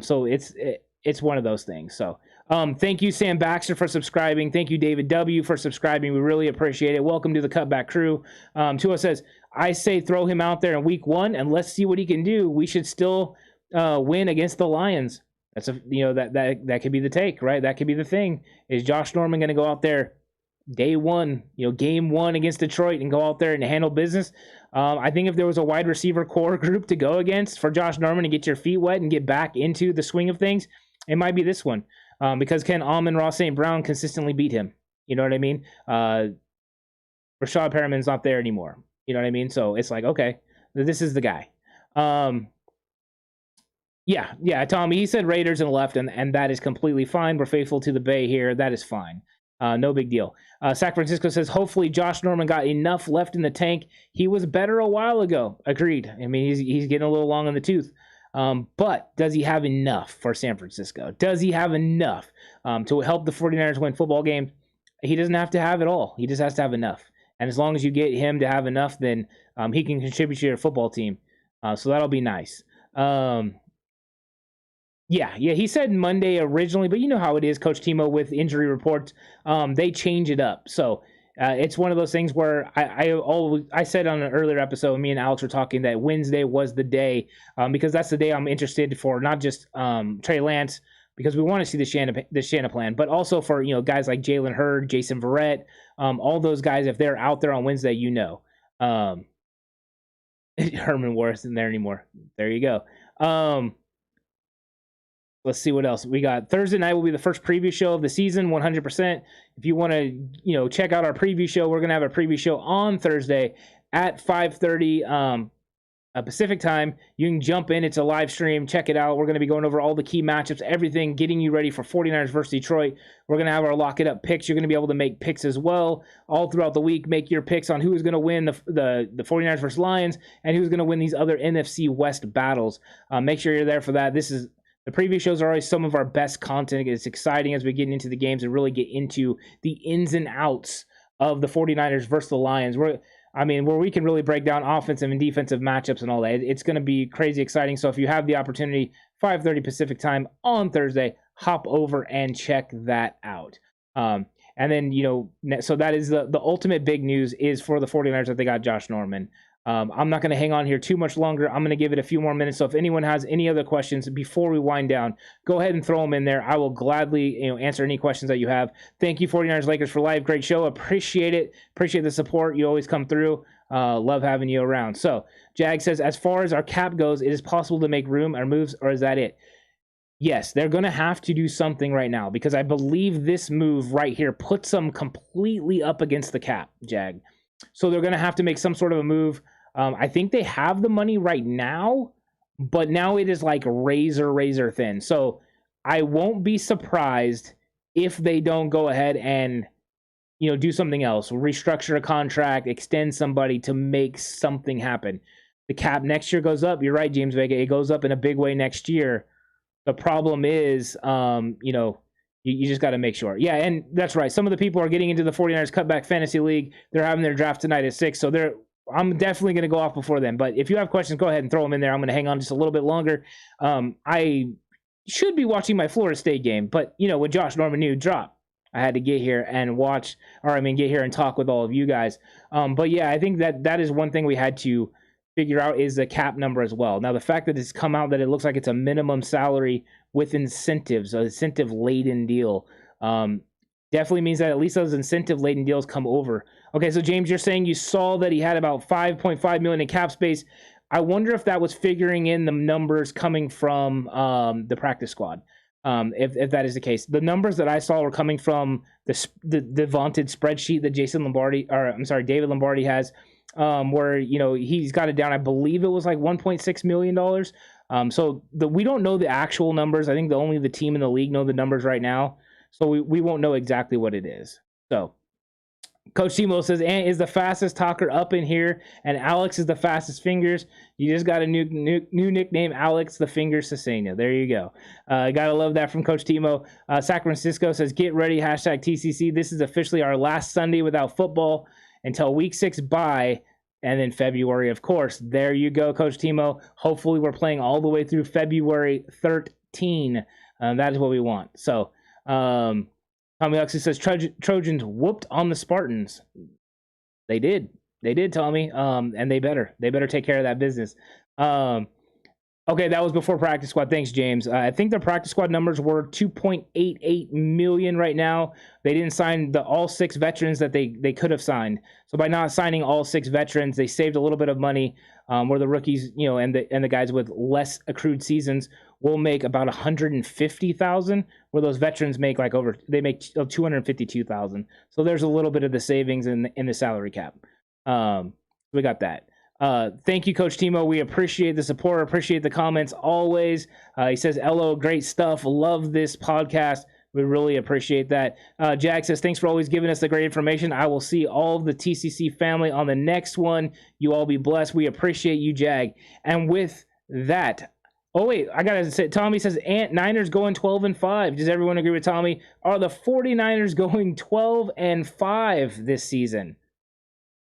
so it's one of those things. So thank you, Sam Baxter, for subscribing. Thank you, David W., for subscribing. We really appreciate it. Welcome to the Cutback crew. Tua says, I say throw him out there in week 1 and let's see what he can do. We should still win against the Lions. That's that could be the take, right? That could be the thing. Is Josh Norman going to go out there day 1, game 1 against Detroit and go out there and handle business? I think if there was a wide receiver core group to go against for Josh Norman to get your feet wet and get back into the swing of things, it might be this one. Because Ken Allman, Ross St. Brown consistently beat him. You know what I mean? Rashad Perriman's not there anymore. You know what I mean? So it's like, okay, this is the guy. Yeah, Tommy, he said Raiders and left, and that is completely fine. We're faithful to the Bay here. That is fine. No big deal. San Francisco says, hopefully Josh Norman got enough left in the tank. He was better a while ago. Agreed. I mean, he's getting a little long in the tooth. But does he have enough for San Francisco? Does he have enough to help the 49ers win football games? He doesn't have to have it all. He just has to have enough. And as long as you get him to have enough, then he can contribute to your football team. So that'll be nice. Yeah, he said Monday originally, but you know how it is, Coach Timo, with injury reports. They change it up. So it's one of those things where I said on an earlier episode, me and Alex were talking, that Wednesday was the day, because that's the day I'm interested for, not just Trey Lance, because we want to see the Shanna plan, but also for guys like Jalen Hurd, Jason Verrett, all those guys. If they're out there on Wednesday, Herman Warren isn't there anymore. There you go. Let's see what else we got. Thursday night will be the first preview show of the season, 100%. If you want to, check out our preview show, we're going to have a preview show on Thursday at 5:30 Pacific time. You can jump in. It's a live stream. Check it out. We're going to be going over all the key matchups, everything, getting you ready for 49ers versus Detroit. We're going to have our lock it up picks. You're going to be able to make picks as well all throughout the week. Make your picks on who is going to win the 49ers versus Lions and who's going to win these other NFC West battles. Make sure you're there for that. The preview shows are always some of our best content. It's exciting as we get into the games and really get into the ins and outs of the 49ers versus the Lions. Where we can really break down offensive and defensive matchups and all that. It's going to be crazy exciting. So if you have the opportunity, 5:30 Pacific time on Thursday, hop over and check that out. And then, so that is the ultimate big news is for the 49ers that they got Josh Norman. I'm not going to hang on here too much longer. I'm going to give it a few more minutes. So if anyone has any other questions before we wind down, go ahead and throw them in there. I will gladly answer any questions that you have. Thank you, 49ers Lakers, for life. Great show. Appreciate it. Appreciate the support. You always come through. Love having you around. So Jag says, as far as our cap goes, it is possible to make room or moves, or is that it? Yes, they're going to have to do something right now, because I believe this move right here puts them completely up against the cap, Jag. So they're going to have to make some sort of a move. I think they have the money right now, but now it is like razor thin. So I won't be surprised if they don't go ahead and, do something else, restructure a contract, extend somebody to make something happen. The cap next year goes up. You're right, James Vega. It goes up in a big way next year. The problem is, you just got to make sure. Yeah, and that's right. Some of the people are getting into the 49ers Cutback Fantasy League. They're having their draft tonight at 6, so I'm definitely going to go off before then. But if you have questions, go ahead and throw them in there. I'm going to hang on just a little bit longer. I should be watching my Florida State game, but, when Josh Norman knew drop, I had to get here and get here and talk with all of you guys. But, yeah, I think that is one thing we had to figure out is the cap number as well. Now, the fact that it's come out that it looks like it's a minimum salary with incentives, an incentive-laden deal, definitely means that at least those incentive-laden deals come over. Okay, so James, you're saying you saw that he had about $5.5 million in cap space. I wonder if that was figuring in the numbers coming from the practice squad. If that is the case, the numbers that I saw were coming from the vaunted spreadsheet that David Lombardi has, where he's got it down. I believe it was like $1.6 million. So we don't know the actual numbers. I think only the team in the league know the numbers right now. So we won't know exactly what it is. So Coach Timo says Ant is the fastest talker up in here, and Alex is the fastest fingers. You just got a new nickname, Alex the Fingers Cesena. There you go. Gotta love that from Coach Timo. San Francisco says, get ready, #TCC. This is officially our last Sunday without football until week 6 bye, and then February, of course. There you go, Coach Timo. Hopefully we're playing all the way through February 13. That is what we want. So, Tommy Huxley says Trojans whooped on the Spartans. They did, Tommy. And they better take care of that business. Okay, that was before practice squad. Thanks, James. I think their practice squad numbers were 2.88 million right now. They didn't sign all 6 veterans that they could have signed. So by not signing all 6 veterans, they saved a little bit of money. Where the rookies, and the guys with less accrued seasons will make about 150,000, where those veterans make they make 252,000. So there's a little bit of the savings in the salary cap. We got that. Thank you, Coach Timo. We appreciate the support. Appreciate the comments always. He says, "Hello, great stuff. Love this podcast." We really appreciate that. Jack says, "Thanks for always giving us the great information. I will see all of the TCC family on the next one. You all be blessed." We appreciate you, Jag. And with that, oh wait, I gotta say, Tommy says, Niners going 12-5. Does everyone agree with Tommy? Are the 49ers going 12-5 this season?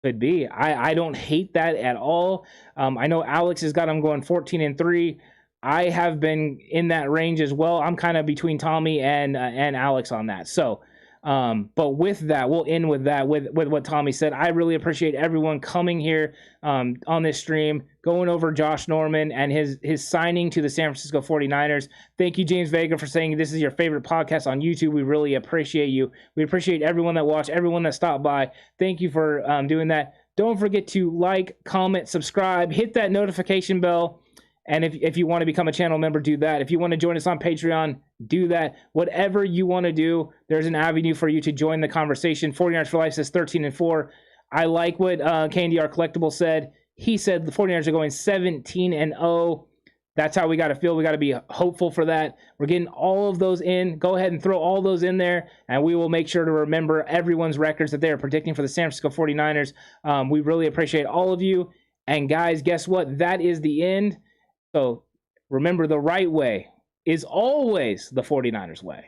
Could be. I don't hate that at all. I know Alex has got them going 14-3. I have been in that range as well. I'm kind of between Tommy and Alex on that. So, but with that, we'll end with that, with what Tommy said. I really appreciate everyone coming here on this stream, going over Josh Norman and his signing to the San Francisco 49ers. Thank you, James Vega, for saying this is your favorite podcast on YouTube. We really appreciate you. We appreciate everyone that watched, everyone that stopped by. Thank you for doing that. Don't forget to like, comment, subscribe, hit that notification bell. And if you want to become a channel member, do that. If you want to join us on Patreon, do that. Whatever you want to do, there's an avenue for you to join the conversation. 49ers for Life says 13-4. I like what KNDR Collectible said. He said the 49ers are going 17-0. That's how we got to feel. We got to be hopeful for that. We're getting all of those in. Go ahead and throw all those in there, and we will make sure to remember everyone's records that they are predicting for the San Francisco 49ers. We really appreciate all of you. And guys, guess what? That is the end. So remember, the right way is always the 49ers way.